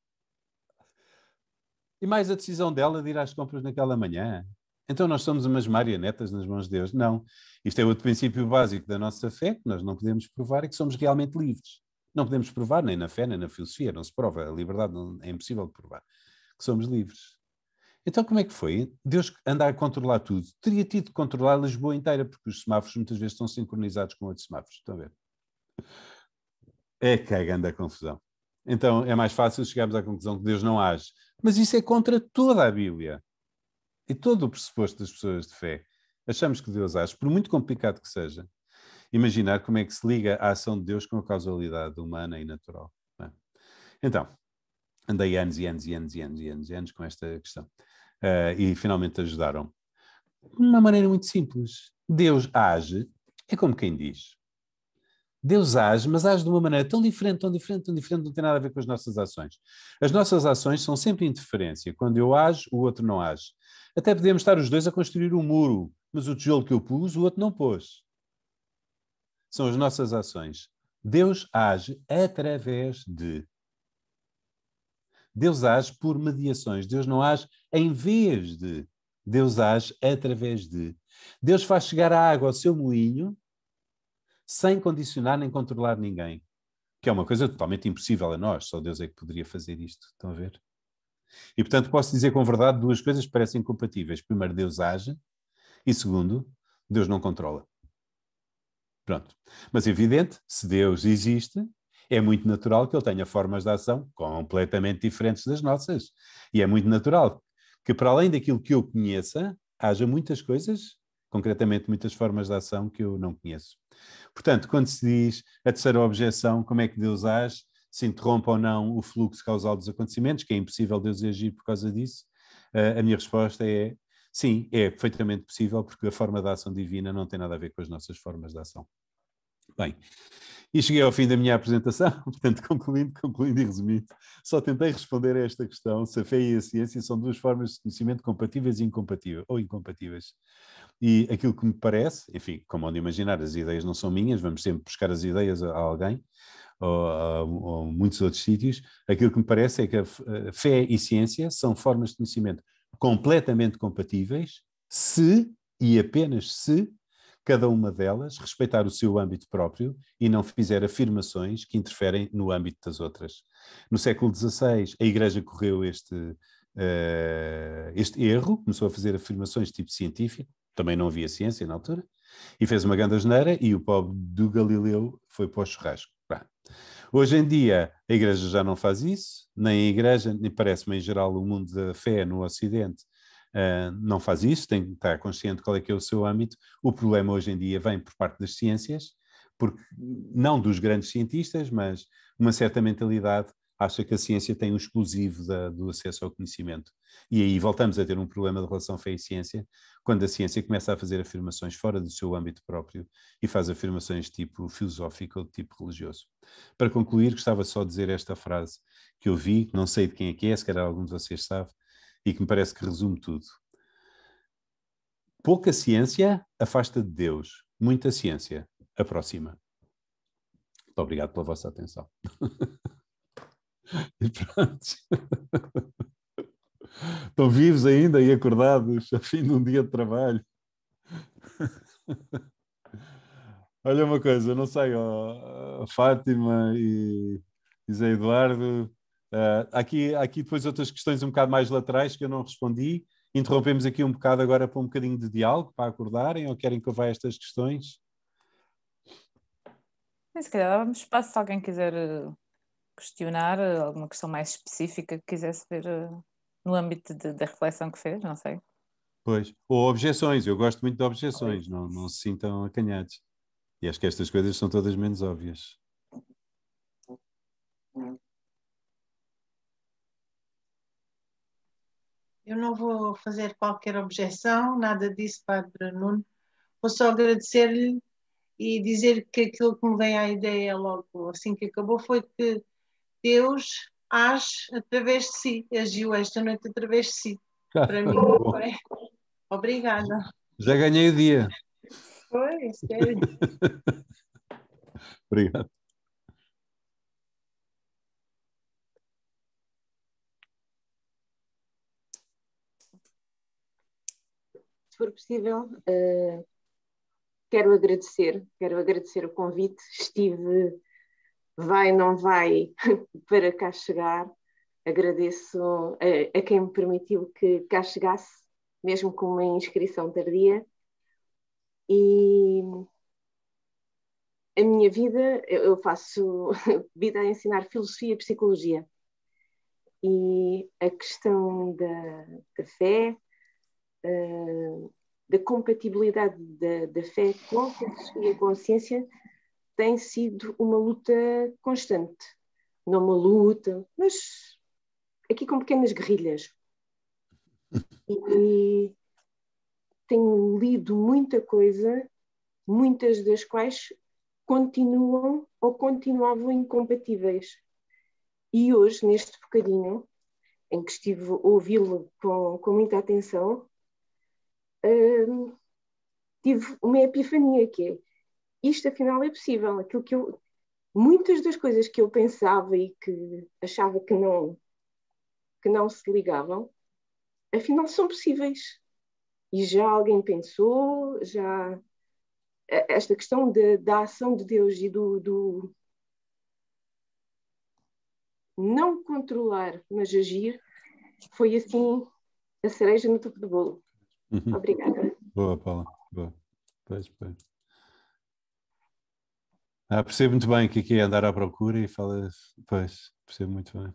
e mais a decisão dela de ir às compras naquela manhã. Então nós somos umas marionetas nas mãos de Deus. Não. Isto é outro princípio básico da nossa fé, que nós não podemos provar e que somos realmente livres. Não podemos provar nem na fé, nem na filosofia. Não se prova. A liberdade é impossível de provar. Que somos livres. Então como é que foi? Deus anda a controlar tudo. Teria tido de controlar Lisboa inteira, porque os semáforos muitas vezes estão sincronizados com outros semáforos. Estão a ver? É cagando a confusão. Então é mais fácil chegarmos à conclusão que Deus não age. Mas isso é contra toda a Bíblia. E todo o pressuposto das pessoas de fé. Achamos que Deus age, por muito complicado que seja. Imaginar como é que se liga a ação de Deus com a causalidade humana e natural. Não é? Então, andei anos e anos e anos e anos e anos e anos com esta questão. E finalmente ajudaram. De uma maneira muito simples. Deus age, é como quem diz. Deus age, mas age de uma maneira tão diferente, tão diferente, tão diferente, não tem nada a ver com as nossas ações. As nossas ações são sempre interferência. Quando eu ajo, o outro não age. Até podemos estar os dois a construir um muro, mas o tijolo que eu pus, o outro não pôs. São as nossas ações. Deus age através de. Deus age por mediações. Deus não age em vez de. Deus age através de. Deus faz chegar a água ao seu moinho sem condicionar nem controlar ninguém. Que é uma coisa totalmente impossível a nós. Só Deus é que poderia fazer isto. Estão a ver? E, portanto, posso dizer com verdade duas coisas que parecem incompatíveis. Primeiro, Deus age. E segundo, Deus não controla. Pronto. Mas, evidente, se Deus existe, é muito natural que ele tenha formas de ação completamente diferentes das nossas. E é muito natural que, para além daquilo que eu conheça, haja muitas coisas, concretamente muitas formas de ação que eu não conheço. Portanto, quando se diz a terceira objeção, como é que Deus age, se interrompe ou não o fluxo causal dos acontecimentos, que é impossível Deus agir por causa disso, a minha resposta é sim, é perfeitamente possível, porque a forma de ação divina não tem nada a ver com as nossas formas de ação. Bem, e cheguei ao fim da minha apresentação, portanto, concluindo e resumindo, só tentei responder a esta questão, se a fé e a ciência são duas formas de conhecimento compatíveis e incompatíveis, ou incompatíveis. E aquilo que me parece, enfim, como onde imaginar, as ideias não são minhas, vamos sempre buscar as ideias a alguém, ou muitos outros sítios, aquilo que me parece é que a fé e ciência são formas de conhecimento completamente compatíveis se e apenas se cada uma delas respeitar o seu âmbito próprio e não fizer afirmações que interferem no âmbito das outras. No século XVI, a Igreja correu este erro, começou a fazer afirmações de tipo científico, também não havia ciência na altura, e fez uma grande asneira, e o pobre do Galileu foi para o churrasco. Hoje em dia, a Igreja já não faz isso, nem a Igreja, nem parece-me em geral o mundo da fé no Ocidente, não faz isso, tem que estar consciente qual é que é o seu âmbito. O problema hoje em dia vem por parte das ciências, porque não dos grandes cientistas, mas uma certa mentalidade acha que a ciência tem o exclusivo do acesso ao conhecimento. E aí voltamos a ter um problema de relação fé e ciência, quando a ciência começa a fazer afirmações fora do seu âmbito próprio e faz afirmações de tipo filosófico ou de tipo religioso. Para concluir, gostava só de dizer esta frase que eu vi, não sei de quem é, se calhar algum de vocês sabe, e que me parece que resume tudo. Pouca ciência afasta de Deus, muita ciência aproxima. Muito obrigado pela vossa atenção. E pronto. Estão vivos ainda e acordados, a fim de um dia de trabalho. Olha uma coisa, não sei, a Fátima e Zé Eduardo, aqui depois outras questões um bocado mais laterais que eu não respondi. Interrompemos aqui um bocado agora para um bocadinho de diálogo, para acordarem, ou querem que eu vá a estas questões? Se calhar dávamos espaço se alguém quiser questionar alguma questão mais específica que quisesse ver no âmbito da reflexão que fez, não sei. Pois, ou objeções, eu gosto muito de objeções, não se sintam acanhados. E acho que estas coisas são todas menos óbvias. Eu não vou fazer qualquer objeção, nada disso, Padre Nuno. Vou só agradecer-lhe e dizer que aquilo que me veio à ideia logo assim que acabou foi que Deus age através de si, agiu esta noite através de si. Para mim foi. Obrigada. Já ganhei o dia. Foi, sério. Obrigado. Se for possível, quero agradecer o convite. Estive, vai, não vai, para cá chegar. Agradeço a quem me permitiu que cá chegasse, mesmo com uma inscrição tardia. E a minha vida, eu faço vida a ensinar filosofia e psicologia. E a questão da fé, da compatibilidade da fé com a filosofia e a consciência tem sido uma luta constante. Não uma luta, mas aqui com pequenas guerrilhas. E tenho lido muita coisa, muitas das quais continuam ou continuavam incompatíveis. E hoje, neste bocadinho, em que estive a ouvi-lo com muita atenção, tive uma epifania, que é isto afinal é possível. Aquilo que muitas das coisas que eu pensava e que achava que não se ligavam, afinal são possíveis. E já alguém pensou, já esta questão da ação de Deus e do não controlar, mas agir, foi assim a cereja no topo do bolo. Obrigada. Boa, Paula. Boa. Pois. Percebo muito bem que aqui é andar à procura e fala... Pois, percebo muito bem.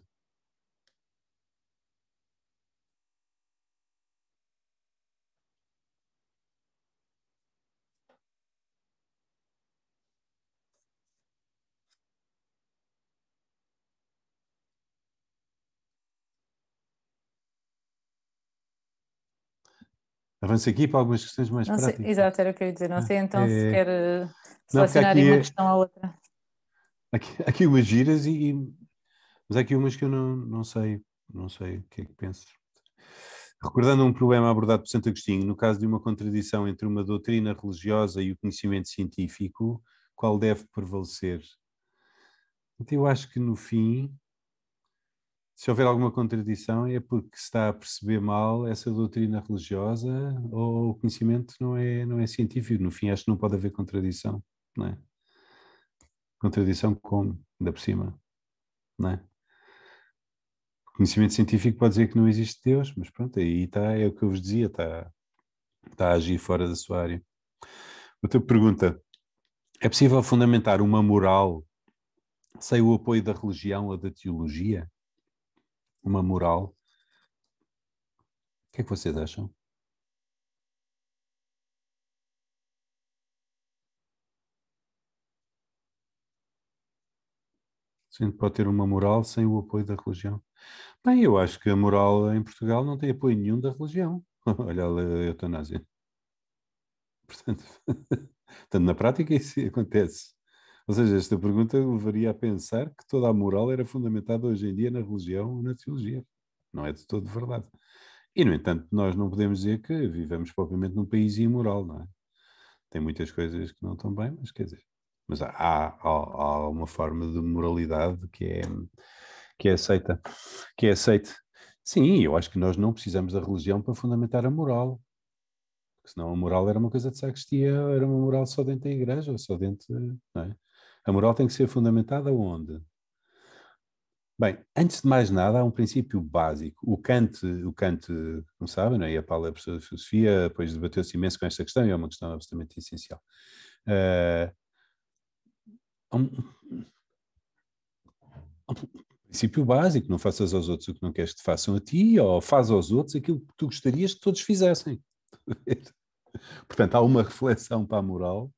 Avanço aqui para algumas questões mais Não práticas. Sei, exato, era o que eu ia dizer. Não sei então se quer Não, porque selecionar uma questão à outra. Aqui umas giras, mas há aqui umas que eu não sei o que é que penso. Recordando um problema abordado por Santo Agostinho, no caso de uma contradição entre uma doutrina religiosa e o conhecimento científico, qual deve prevalecer? Então eu acho que no fim Se houver alguma contradição é porque se está a perceber mal essa doutrina religiosa ou o conhecimento não é científico. No fim, acho que não pode haver contradição, não é? Contradição como? Ainda por cima, não é? O conhecimento científico pode dizer que não existe Deus, mas pronto, aí está, é o que eu vos dizia, está a agir fora da sua área. Outra pergunta, é possível fundamentar uma moral sem o apoio da religião ou da teologia? Uma moral? O que é que vocês acham? A gente pode ter uma moral sem o apoio da religião. Bem, eu acho que a moral em Portugal não tem apoio nenhum da religião. Olha a eutanásia. Portanto, na prática isso acontece. Ou seja, esta pergunta levaria a pensar que toda a moral era fundamentada hoje em dia na religião ou na teologia. Não é de todo verdade. E, no entanto, nós não podemos dizer que vivemos propriamente num país imoral, não é? Tem muitas coisas que não estão bem, mas quer dizer... Mas há uma forma de moralidade que é aceita. Que é aceite. Sim, eu acho que nós não precisamos da religião para fundamentar a moral. Porque senão a moral era uma coisa de sacristia, era uma moral só dentro da igreja, ou só dentro... Não é? A moral tem que ser fundamentada onde? Bem, antes de mais nada, há um princípio básico. O Kant, como sabem, não é? E a Paula é professora de filosofia, depois debateu-se imenso com esta questão, e é uma questão absolutamente essencial. Um princípio básico, não faças aos outros o que não queres que te façam a ti, ou faz aos outros aquilo que tu gostarias que todos fizessem. Portanto, há uma reflexão para a moral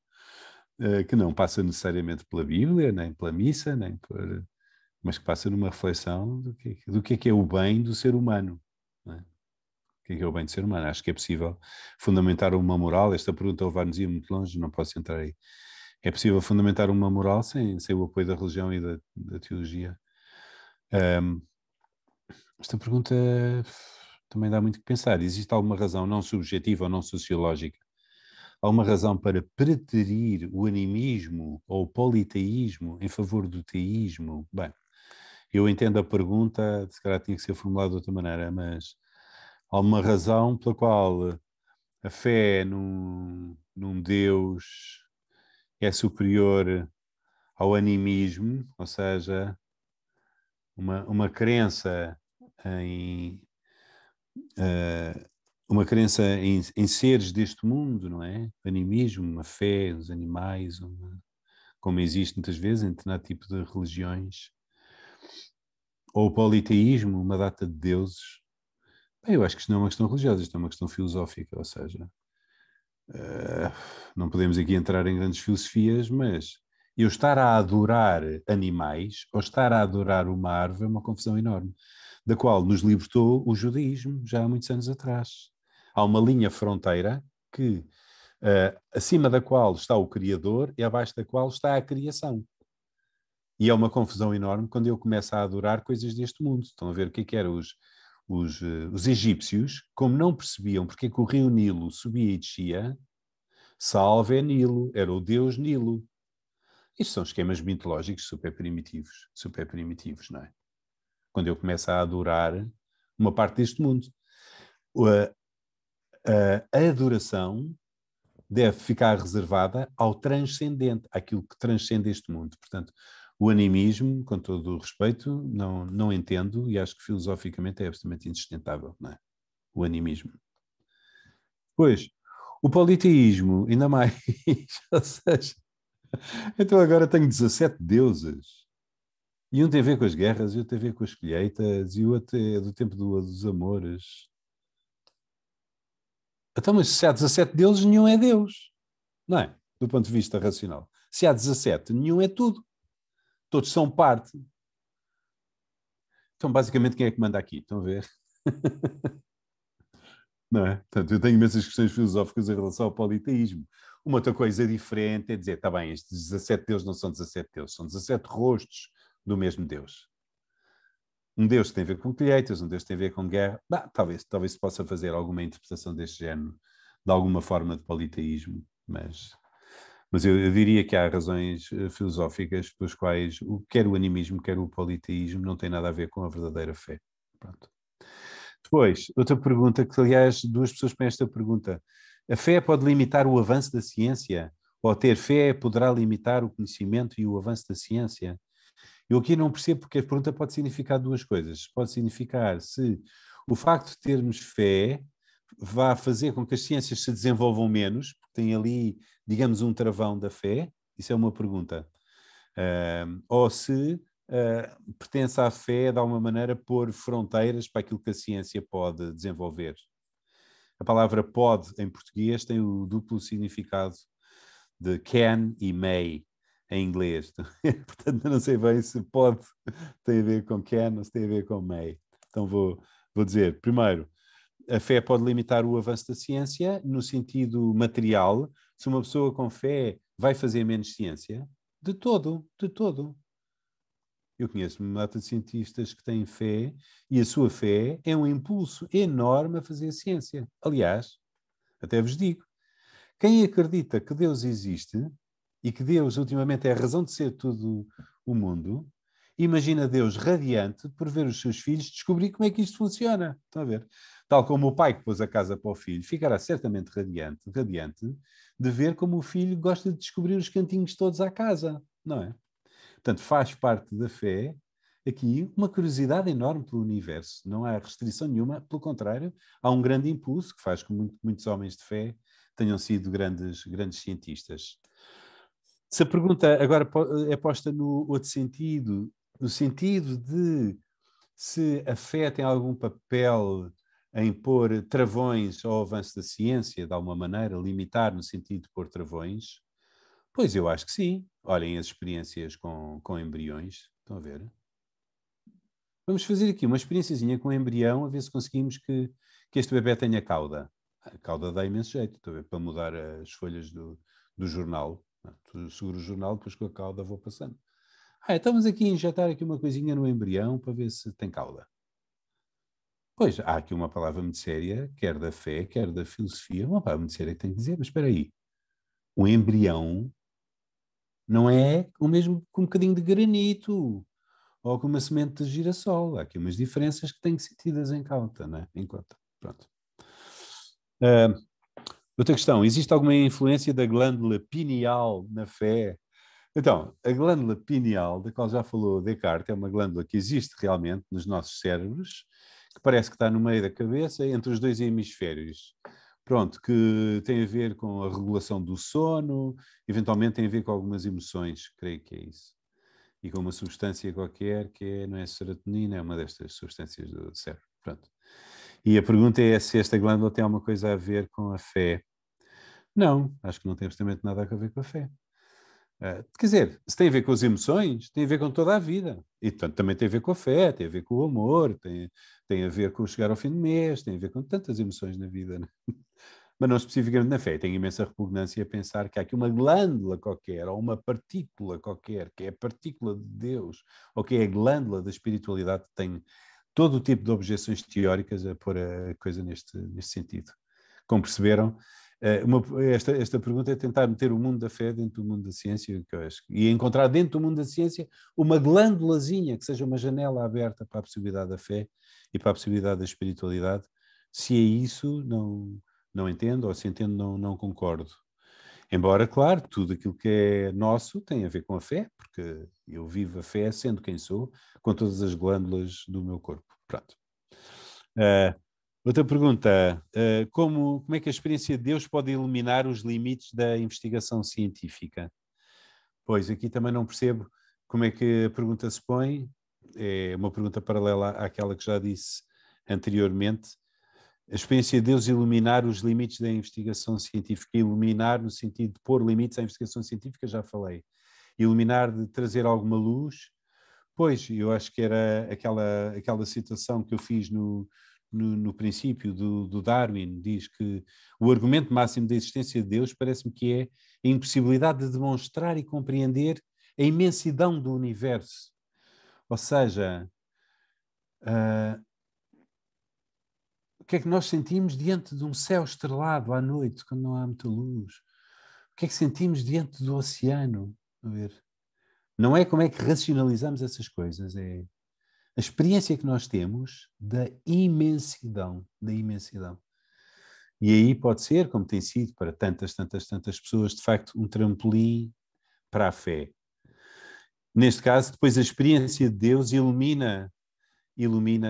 que não passa necessariamente pela Bíblia, nem pela missa, mas que passa numa reflexão do que é o bem do ser humano. Não é? O que é o bem do ser humano? Acho que é possível fundamentar uma moral. Esta pergunta levar-nos ir muito longe, não posso entrar aí. É possível fundamentar uma moral sem o apoio da religião e da teologia. Esta pergunta também dá muito que pensar. Existe alguma razão não subjetiva ou não sociológica? Alguma razão para preterir o animismo ou o politeísmo em favor do teísmo? Bem, eu entendo a pergunta, se calhar tinha que ser formulada de outra maneira, mas há uma razão pela qual a fé num Deus é superior ao animismo, ou seja, uma crença em em seres deste mundo, não é? Animismo, uma fé nos animais, como existe muitas vezes em determinado tipo de religiões, ou o politeísmo, uma data de deuses. Bem, eu acho que isto não é uma questão religiosa, isto é uma questão filosófica, ou seja, não podemos aqui entrar em grandes filosofias, mas eu estar a adorar animais ou estar a adorar uma árvore é uma confusão enorme, da qual nos libertou o judaísmo já há muitos anos atrás. Há uma linha fronteira que acima da qual está o Criador e abaixo da qual está a criação. E é uma confusão enorme quando eu começo a adorar coisas deste mundo. Estão a ver o que eram os egípcios, como não percebiam porque é que o rio Nilo subia e descia, salve é Nilo, era o deus Nilo. Isto são esquemas mitológicos super primitivos, não é? Quando eu começo a adorar uma parte deste mundo. A adoração deve ficar reservada ao transcendente, àquilo que transcende este mundo. Portanto, o animismo, com todo o respeito, não entendo e acho que filosoficamente é absolutamente insustentável, não é? O animismo. Pois, o politeísmo, ainda mais, ou seja, então agora tenho 17 deuses. E um tem a ver com as guerras, e outro tem a ver com as colheitas, e o outro é do tempo dos amores. Então, mas se há 17 deuses, nenhum é Deus. Não é? Do ponto de vista racional. Se há 17, nenhum é tudo. Todos são parte. Então, basicamente, quem é que manda aqui? Estão a ver? Não é? Portanto, eu tenho imensas questões filosóficas em relação ao politeísmo. Uma outra coisa diferente é dizer, está bem, estes 17 deuses não são 17 deuses, são 17 rostos do mesmo Deus. Um Deus que tem a ver com colheitas, um Deus que tem a ver com guerra. Talvez se possa fazer alguma interpretação deste género, de alguma forma de politeísmo, mas Mas eu diria que há razões filosóficas pelas quais quer o animismo, quer o politeísmo não tem nada a ver com a verdadeira fé. Pronto. Depois, outra pergunta, que aliás duas pessoas põem esta pergunta. A fé pode limitar o avanço da ciência? Ou ter fé poderá limitar o conhecimento e o avanço da ciência? Eu aqui não percebo porque a pergunta pode significar duas coisas. Pode significar se o facto de termos fé vai fazer com que as ciências se desenvolvam menos, porque tem ali, digamos, um travão da fé. Isso é uma pergunta. Ou se pertence à fé, de alguma maneira, pôr fronteiras para aquilo que a ciência pode desenvolver. A palavra pode, em português, tem o duplo significado de can e may, em inglês. Portanto, eu não sei bem se pode tem a ver com can ou se tem a ver com may. Então vou dizer, primeiro, a fé pode limitar o avanço da ciência no sentido material. Se uma pessoa com fé vai fazer menos ciência, de todo. Eu conheço uma data de cientistas que têm fé e a sua fé é um impulso enorme a fazer ciência. Aliás, até vos digo, quem acredita que Deus existe e que Deus ultimamente é a razão de ser todo o mundo, imagina Deus radiante por ver os seus filhos descobrir como é que isto funciona. Estão a ver? Tal como o pai que pôs a casa para o filho, ficará certamente radiante de ver como o filho gosta de descobrir os cantinhos todos à casa, não é? Portanto, faz parte da fé aqui uma curiosidade enorme pelo universo. Não há restrição nenhuma, pelo contrário, há um grande impulso que faz com que muitos homens de fé tenham sido grandes cientistas. Se a pergunta agora é posta no outro sentido, no sentido de se a fé tem algum papel em pôr travões ao avanço da ciência, de alguma maneira, limitar no sentido de pôr travões, pois eu acho que sim. Olhem as experiências com embriões. Estão a ver? Vamos fazer aqui uma experiênciazinha com o embrião, a ver se conseguimos que este bebê tenha cauda. A cauda dá imenso jeito, estou a ver, para mudar as folhas do jornal. Tu seguro o jornal, depois com a cauda vou passando. Estamos aqui a injetar aqui uma coisinha no embrião para ver se tem cauda. Pois, há aqui uma palavra muito séria, quer da fé, quer da filosofia, uma palavra muito séria que tem que dizer, mas espera aí, o embrião não é o mesmo que um bocadinho de granito ou com uma semente de girassol. Há aqui umas diferenças que têm que ser tidas em conta, não é? Em conta. Pronto. Outra questão, existe alguma influência da glândula pineal na fé? Então, a glândula pineal, da qual já falou Descartes, é uma glândula que existe realmente nos nossos cérebros, que parece que está no meio da cabeça, entre os dois hemisférios. Pronto, que tem a ver com a regulação do sono, eventualmente tem a ver com algumas emoções, creio que é isso. E com uma substância qualquer que não é serotonina, é uma destas substâncias do cérebro. Pronto. E a pergunta é se esta glândula tem alguma coisa a ver com a fé. Não, acho que não tem absolutamente nada a ver com a fé. Quer dizer, se tem a ver com as emoções, tem a ver com toda a vida. E, portanto, também tem a ver com a fé, tem a ver com o amor, tem a ver com o chegar ao fim do mês, tem a ver com tantas emoções na vida. Né? Mas não especificamente na fé. Tenho imensa repugnância a pensar que há aqui uma glândula qualquer, ou uma partícula qualquer, que é a partícula de Deus, ou que é a glândula da espiritualidade, que tem todo o tipo de objeções teóricas a pôr a coisa neste sentido. Como perceberam, esta pergunta é tentar meter o mundo da fé dentro do mundo da ciência, que eu acho, e encontrar dentro do mundo da ciência uma glândulazinha que seja uma janela aberta para a possibilidade da fé e para a possibilidade da espiritualidade. Se é isso, não entendo, ou se entendo, não concordo. Embora, claro, tudo aquilo que é nosso tem a ver com a fé, porque eu vivo a fé sendo quem sou, com todas as glândulas do meu corpo. Pronto. Outra pergunta, como é que a experiência de Deus pode iluminar os limites da investigação científica? Pois, aqui também não percebo como é que a pergunta se põe, é uma pergunta paralela àquela que já disse anteriormente. A experiência de Deus iluminar os limites da investigação científica, iluminar no sentido de pôr limites à investigação científica, já falei. Iluminar de trazer alguma luz, pois, eu acho que era aquela situação que eu fiz no princípio do Darwin, diz que o argumento máximo da existência de Deus parece-me que é a impossibilidade de demonstrar e compreender a imensidão do universo. Ou seja, o que é que nós sentimos diante de um céu estrelado à noite, quando não há muita luz? que é que sentimos diante do oceano? A ver. Não é como é que racionalizamos essas coisas, é a experiência que nós temos da imensidão, da imensidão. E aí pode ser, como tem sido para tantas pessoas, de facto, um trampolim para a fé. Neste caso, depois a experiência de Deus ilumina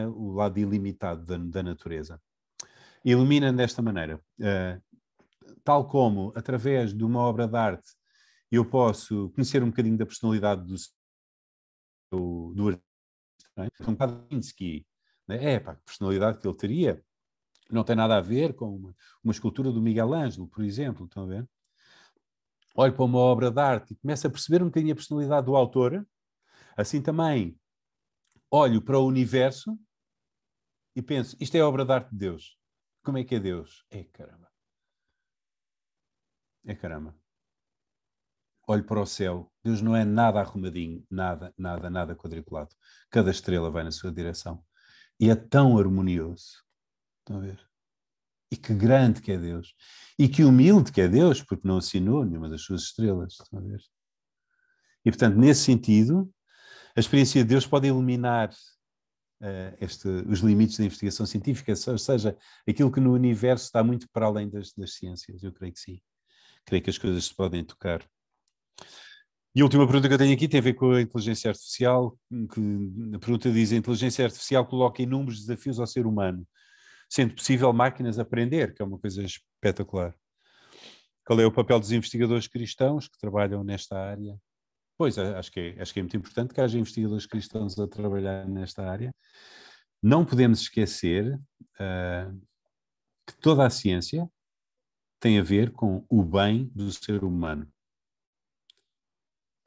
o lado ilimitado da natureza. Ilumina desta maneira. Tal como, através de uma obra de arte, eu posso conhecer um bocadinho da personalidade do artista. Não é? Um bocado de Kinski. A personalidade que ele teria não tem nada a ver com uma escultura do Miguel Ângelo, por exemplo. Estão a ver? Olho para uma obra de arte e começo a perceber um bocadinho a personalidade do autor. Assim também olho para o universo e penso, isto é obra de arte de Deus. Como é que é Deus? É caramba. É caramba. Olho para o céu. Deus não é nada arrumadinho, nada quadriculado. Cada estrela vai na sua direção. E é tão harmonioso. Estão a ver? E que grande que é Deus. E que humilde que é Deus, porque não assinou nenhuma das suas estrelas. Estão a ver? E, portanto, nesse sentido, a experiência de Deus pode iluminar os limites da investigação científica, ou seja, aquilo que no universo está muito para além das ciências. Eu creio que sim. Creio que as coisas se podem tocar. E a última pergunta que eu tenho aqui tem a ver com a inteligência artificial, que a pergunta diz: a inteligência artificial coloca inúmeros desafios ao ser humano, sendo possível máquinas aprender, que é uma coisa espetacular. Qual é o papel dos investigadores cristãos que trabalham nesta área? Pois, acho que é muito importante que haja investigadores cristãos a trabalhar nesta área. Não podemos esquecer que toda a ciência tem a ver com o bem do ser humano.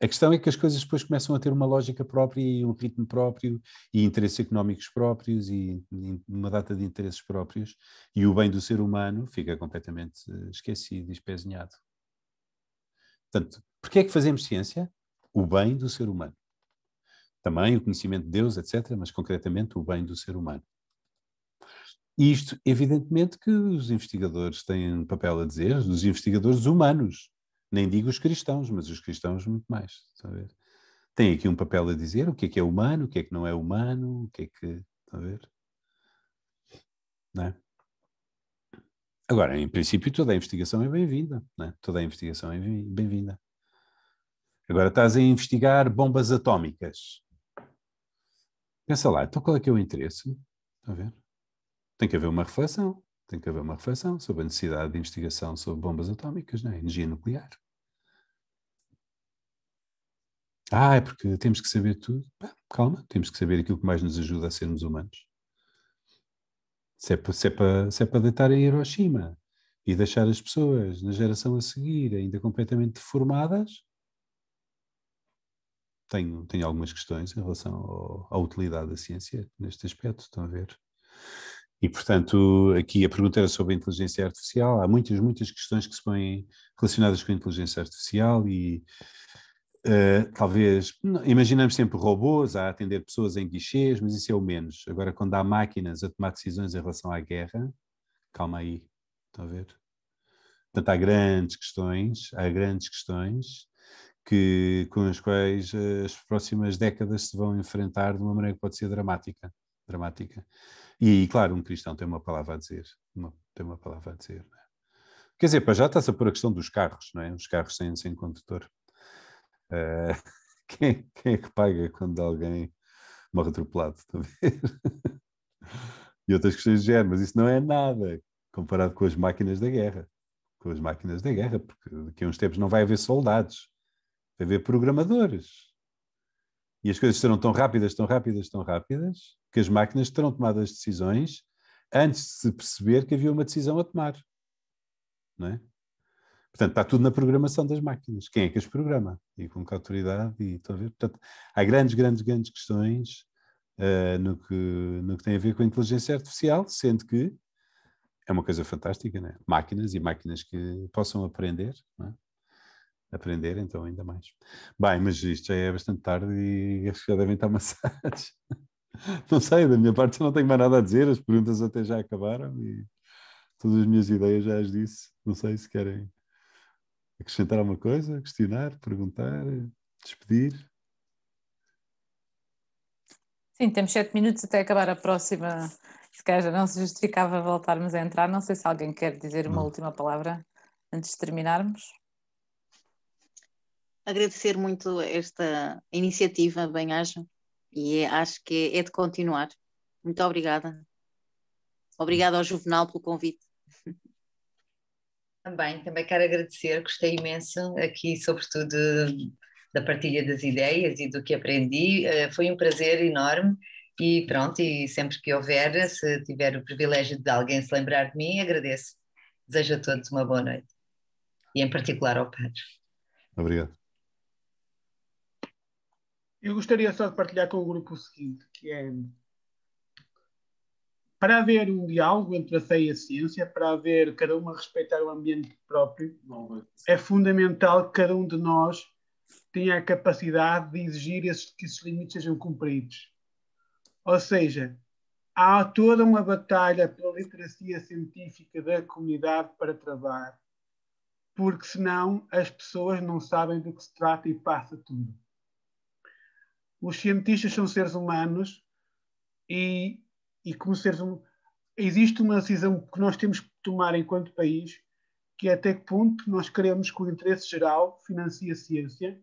A questão é que as coisas depois começam a ter uma lógica própria e um ritmo próprio e interesses económicos próprios e uma data de interesses próprios, e o bem do ser humano fica completamente esquecido e espezinhado. Portanto, porquê é que fazemos ciência? O bem do ser humano. Também o conhecimento de Deus, etc., mas concretamente o bem do ser humano. E isto, evidentemente, que os investigadores têm um papel a dizer, os investigadores humanos. Nem digo os cristãos, mas os cristãos muito mais. Está a ver? Tem aqui um papel a dizer o que é humano, o que não é humano, o que é que... Está a ver? Não é? Agora, em princípio, toda a investigação é bem-vinda. Não é? Toda a investigação é bem-vinda. Agora estás a investigar bombas atómicas. Pensa lá, então qual é que é o interesse? Está a ver? Tem que haver uma reflexão. Tem que haver uma reflexão sobre a necessidade de investigação sobre bombas atómicas, não é? Energia nuclear. É porque temos que saber tudo. Calma, temos que saber aquilo que mais nos ajuda a sermos humanos. Se é para deitar em Hiroshima e deixar as pessoas na geração a seguir ainda completamente deformadas, tenho algumas questões em relação à utilidade da ciência neste aspecto, estão a ver? E, portanto, aqui a pergunta era sobre a inteligência artificial. Há muitas questões que se põem relacionadas com a inteligência artificial e talvez, imaginamos sempre robôs a atender pessoas em guichês, mas isso é o menos. Agora, quando há máquinas a tomar decisões em relação à guerra, calma aí, estão a ver? Portanto, há grandes questões com as quais as próximas décadas se vão enfrentar de uma maneira que pode ser dramática. E, claro, um cristão tem uma palavra a dizer. Tem uma palavra a dizer. Não é? Quer dizer, para já está-se a pôr a questão dos carros, não é? Os carros sem condutor. Quem é que paga quando alguém morre atropelado? Está a ver? E outras questões de género, mas isso não é nada comparado com as máquinas da guerra. Com as máquinas da guerra, porque daqui a uns tempos não vai haver soldados, vai haver programadores. E as coisas serão tão rápidas, que as máquinas terão tomado as decisões antes de se perceber que havia uma decisão a tomar. Não é? Portanto, está tudo na programação das máquinas. Quem é que as programa? E com que autoridade? E, estão a ver? Portanto, há grandes questões no que tem a ver com a inteligência artificial, sendo que é uma coisa fantástica, né? Máquinas que possam aprender, não é? Aprender, então, ainda mais. Bem, mas isto já é bastante tarde e acho que já devem estar amassados. Não sei, da minha parte eu não tenho mais nada a dizer, as perguntas até já acabaram e todas as minhas ideias já as disse. Não sei se querem Acrescentar alguma coisa? Questionar? Perguntar? Despedir? Sim, temos 7 minutos até acabar a próxima. Se calhar já não se justificava voltarmos a entrar. Não sei se alguém quer dizer uma última palavra antes de terminarmos. Agradecer muito esta iniciativa, bem-aja, e acho que é de continuar. Muito obrigada. Obrigada ao Juvenal pelo convite. Também quero agradecer, gostei imenso aqui, sobretudo da partilha das ideias e do que aprendi. Foi um prazer enorme e pronto, e sempre que houver, se tiver o privilégio de alguém se lembrar de mim, agradeço. Desejo a todos uma boa noite e em particular ao Padre. Obrigado. Eu gostaria só de partilhar com o grupo o seguinte, que é para haver um diálogo entre a fé e a ciência, para haver cada uma respeitar o ambiente próprio, é fundamental que cada um de nós tenha a capacidade de exigir que esses limites sejam cumpridos. Ou seja, há toda uma batalha pela literacia científica da comunidade para travar, porque senão as pessoas não sabem do que se trata e passa tudo. Os cientistas são seres humanos e como seres humanos, existe uma decisão que nós temos que tomar enquanto país, que é até que ponto nós queremos que o interesse geral financie a ciência,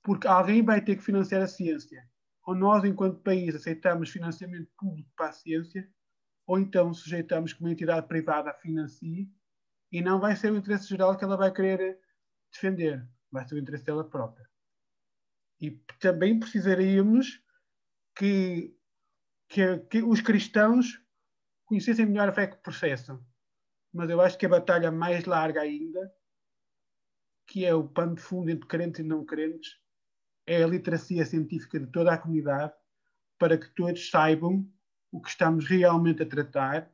porque alguém vai ter que financiar a ciência. Ou nós, enquanto país, aceitamos financiamento público para a ciência, ou então sujeitamos que uma entidade privada a financie, e não vai ser o interesse geral que ela vai querer defender, vai ser o interesse dela própria. E também precisaríamos que os cristãos conhecessem melhor a fé que processam. Mas eu acho que a batalha mais larga ainda, que é o pano de fundo entre crentes e não crentes, é a literacia científica de toda a comunidade, para que todos saibam o que estamos realmente a tratar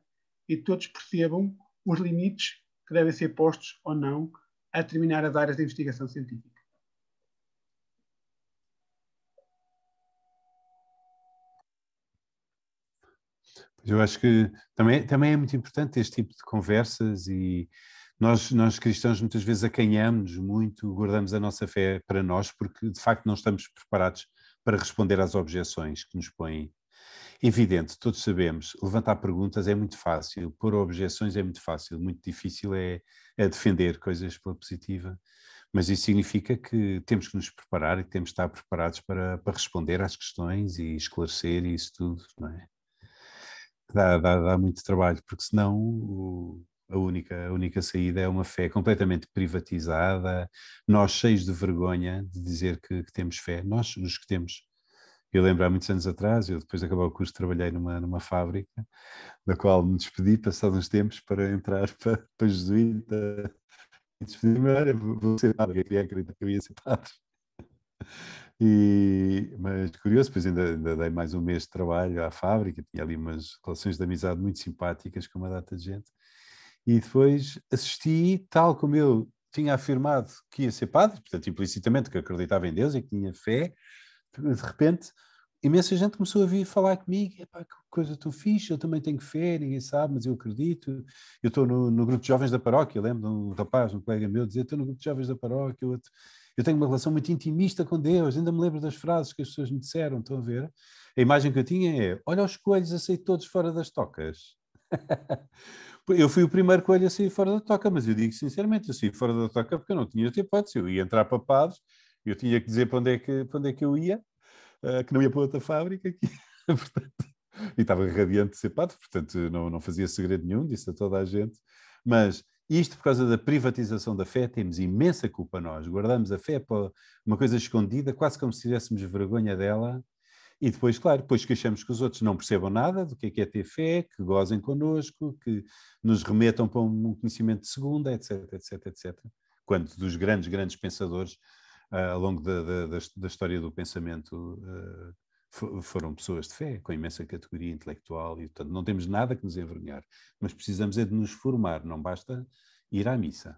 e todos percebam os limites que devem ser postos ou não a determinadas áreas de investigação científica. Eu acho que também é muito importante este tipo de conversas e nós cristãos muitas vezes acanhamos muito, guardamos a nossa fé para nós porque de facto não estamos preparados para responder às objeções que nos põem. Evidente, todos sabemos, levantar perguntas é muito fácil, pôr objeções é muito fácil, muito difícil é defender coisas pela positiva, mas isso significa que temos que nos preparar e temos que estar preparados para responder às questões e esclarecer isso tudo, não é? Dá muito trabalho, porque senão a única saída é uma fé completamente privatizada, nós cheios de vergonha de dizer que temos fé, nós os que temos. Eu lembro há muitos anos atrás, eu depois de acabar o curso trabalhei numa fábrica, da qual me despedi, passados uns tempos, para entrar para jesuíta, e despedi-me, olha, vou ser padre, eu queria acreditar que eu ia ser padre. Mas curioso, depois ainda dei mais um mês de trabalho à fábrica, tinha ali umas relações de amizade muito simpáticas com uma data de gente, e depois assisti, tal como eu tinha afirmado que ia ser padre, portanto implicitamente que acreditava em Deus e que tinha fé, de repente imensa gente começou a vir falar comigo, epá, que coisa tão fixe, eu também tenho fé, ninguém sabe, mas eu acredito, eu estou no grupo de jovens da paróquia, lembro de um rapaz, um colega meu, dizer, estou no grupo de jovens da paróquia, eu tenho uma relação muito intimista com Deus, ainda me lembro das frases que as pessoas me disseram, estão a ver? A imagem que eu tinha é, olha os coelhos a sair todos fora das tocas. Eu fui o primeiro coelho a sair fora da toca, mas eu digo sinceramente, eu saí fora da toca porque eu não tinha outra hipótese, eu ia entrar para padres, eu tinha que dizer para onde é que eu ia, que não ia para outra fábrica, portanto, e estava radiante de ser padre, portanto não fazia segredo nenhum, disse a toda a gente, mas isto por causa da privatização da fé, temos imensa culpa nós, guardamos a fé para uma coisa escondida, quase como se tivéssemos vergonha dela, e depois, claro, depois queixamos que os outros não percebam nada do que é ter fé, que gozem connosco, que nos remetam para um conhecimento de segunda, etc, etc, etc. Quando dos grandes pensadores ao longo da história do pensamento foram pessoas de fé, com imensa categoria intelectual, e portanto não temos nada que nos envergonhar, mas precisamos é de nos formar, não basta ir à missa,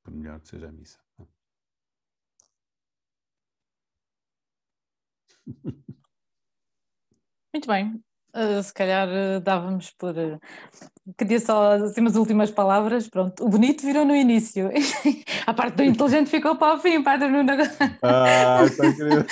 por melhor que seja a missa. Muito bem. Se calhar dávamos por. Queria só assim umas últimas palavras. Pronto, o bonito virou no início. A parte do inteligente ficou para o fim, Padre Nuno. Está incrível.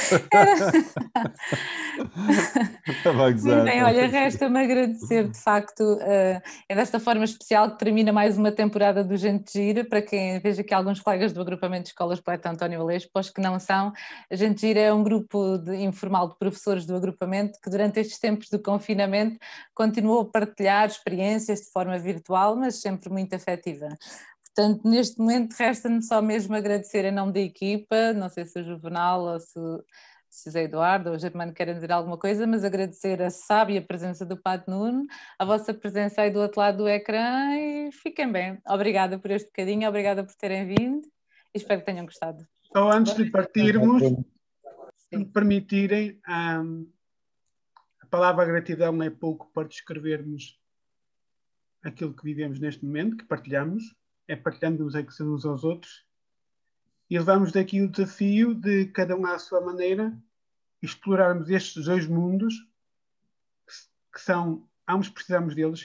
Estava a gozar. Bem, olha, resta-me agradecer, de facto, é desta forma especial que termina mais uma temporada do Gente Gira. Para quem veja aqui alguns colegas do agrupamento de escolas Poeta António Aleixo, para os que não são, a Gente Gira é um grupo informal de professores do agrupamento que durante estes tempos de confinamento continuou a partilhar experiências de forma virtual, mas sempre muito afetiva. Portanto, neste momento resta-me só mesmo agradecer em nome da equipa, não sei se o Juvenal ou se o José Eduardo ou o Germano querem dizer alguma coisa, mas agradecer a sábia presença do Padre Nuno, a vossa presença aí do outro lado do ecrã e fiquem bem. Obrigada por este bocadinho, obrigada por terem vindo e espero que tenham gostado. Só antes de partirmos, se me permitirem, a palavra gratidão é pouco para descrevermos aquilo que vivemos neste momento, que partilhamos, é partilhando-nos uns aos outros. E levamos daqui o desafio de, cada um à sua maneira, explorarmos estes dois mundos, que são, ambos precisamos deles,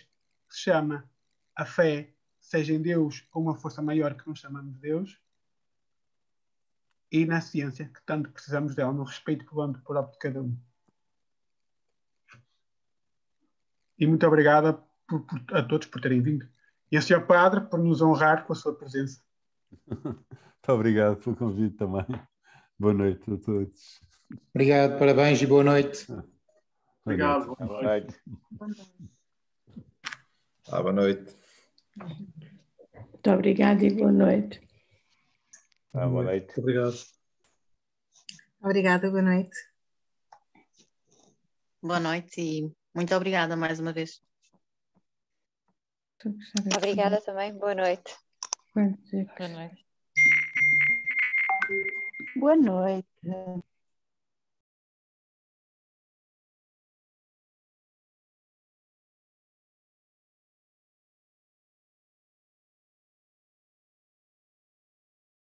que se chama a fé, seja em Deus ou uma força maior que nós chamamos de Deus, e na ciência, que tanto precisamos dela, no respeito pelo âmbito próprio de cada um. E muito obrigada a todos por terem vindo. E ao Sr. Padre por nos honrar com a sua presença. Muito obrigado pelo convite também. Boa noite a todos. Obrigado, parabéns e boa noite. Obrigado. Boa noite. Boa noite. Muito obrigada e boa noite. Boa noite. Obrigado. Obrigada, boa noite. Boa noite e muito obrigada mais uma vez. Obrigada também, boa noite. Boa noite. Boa noite.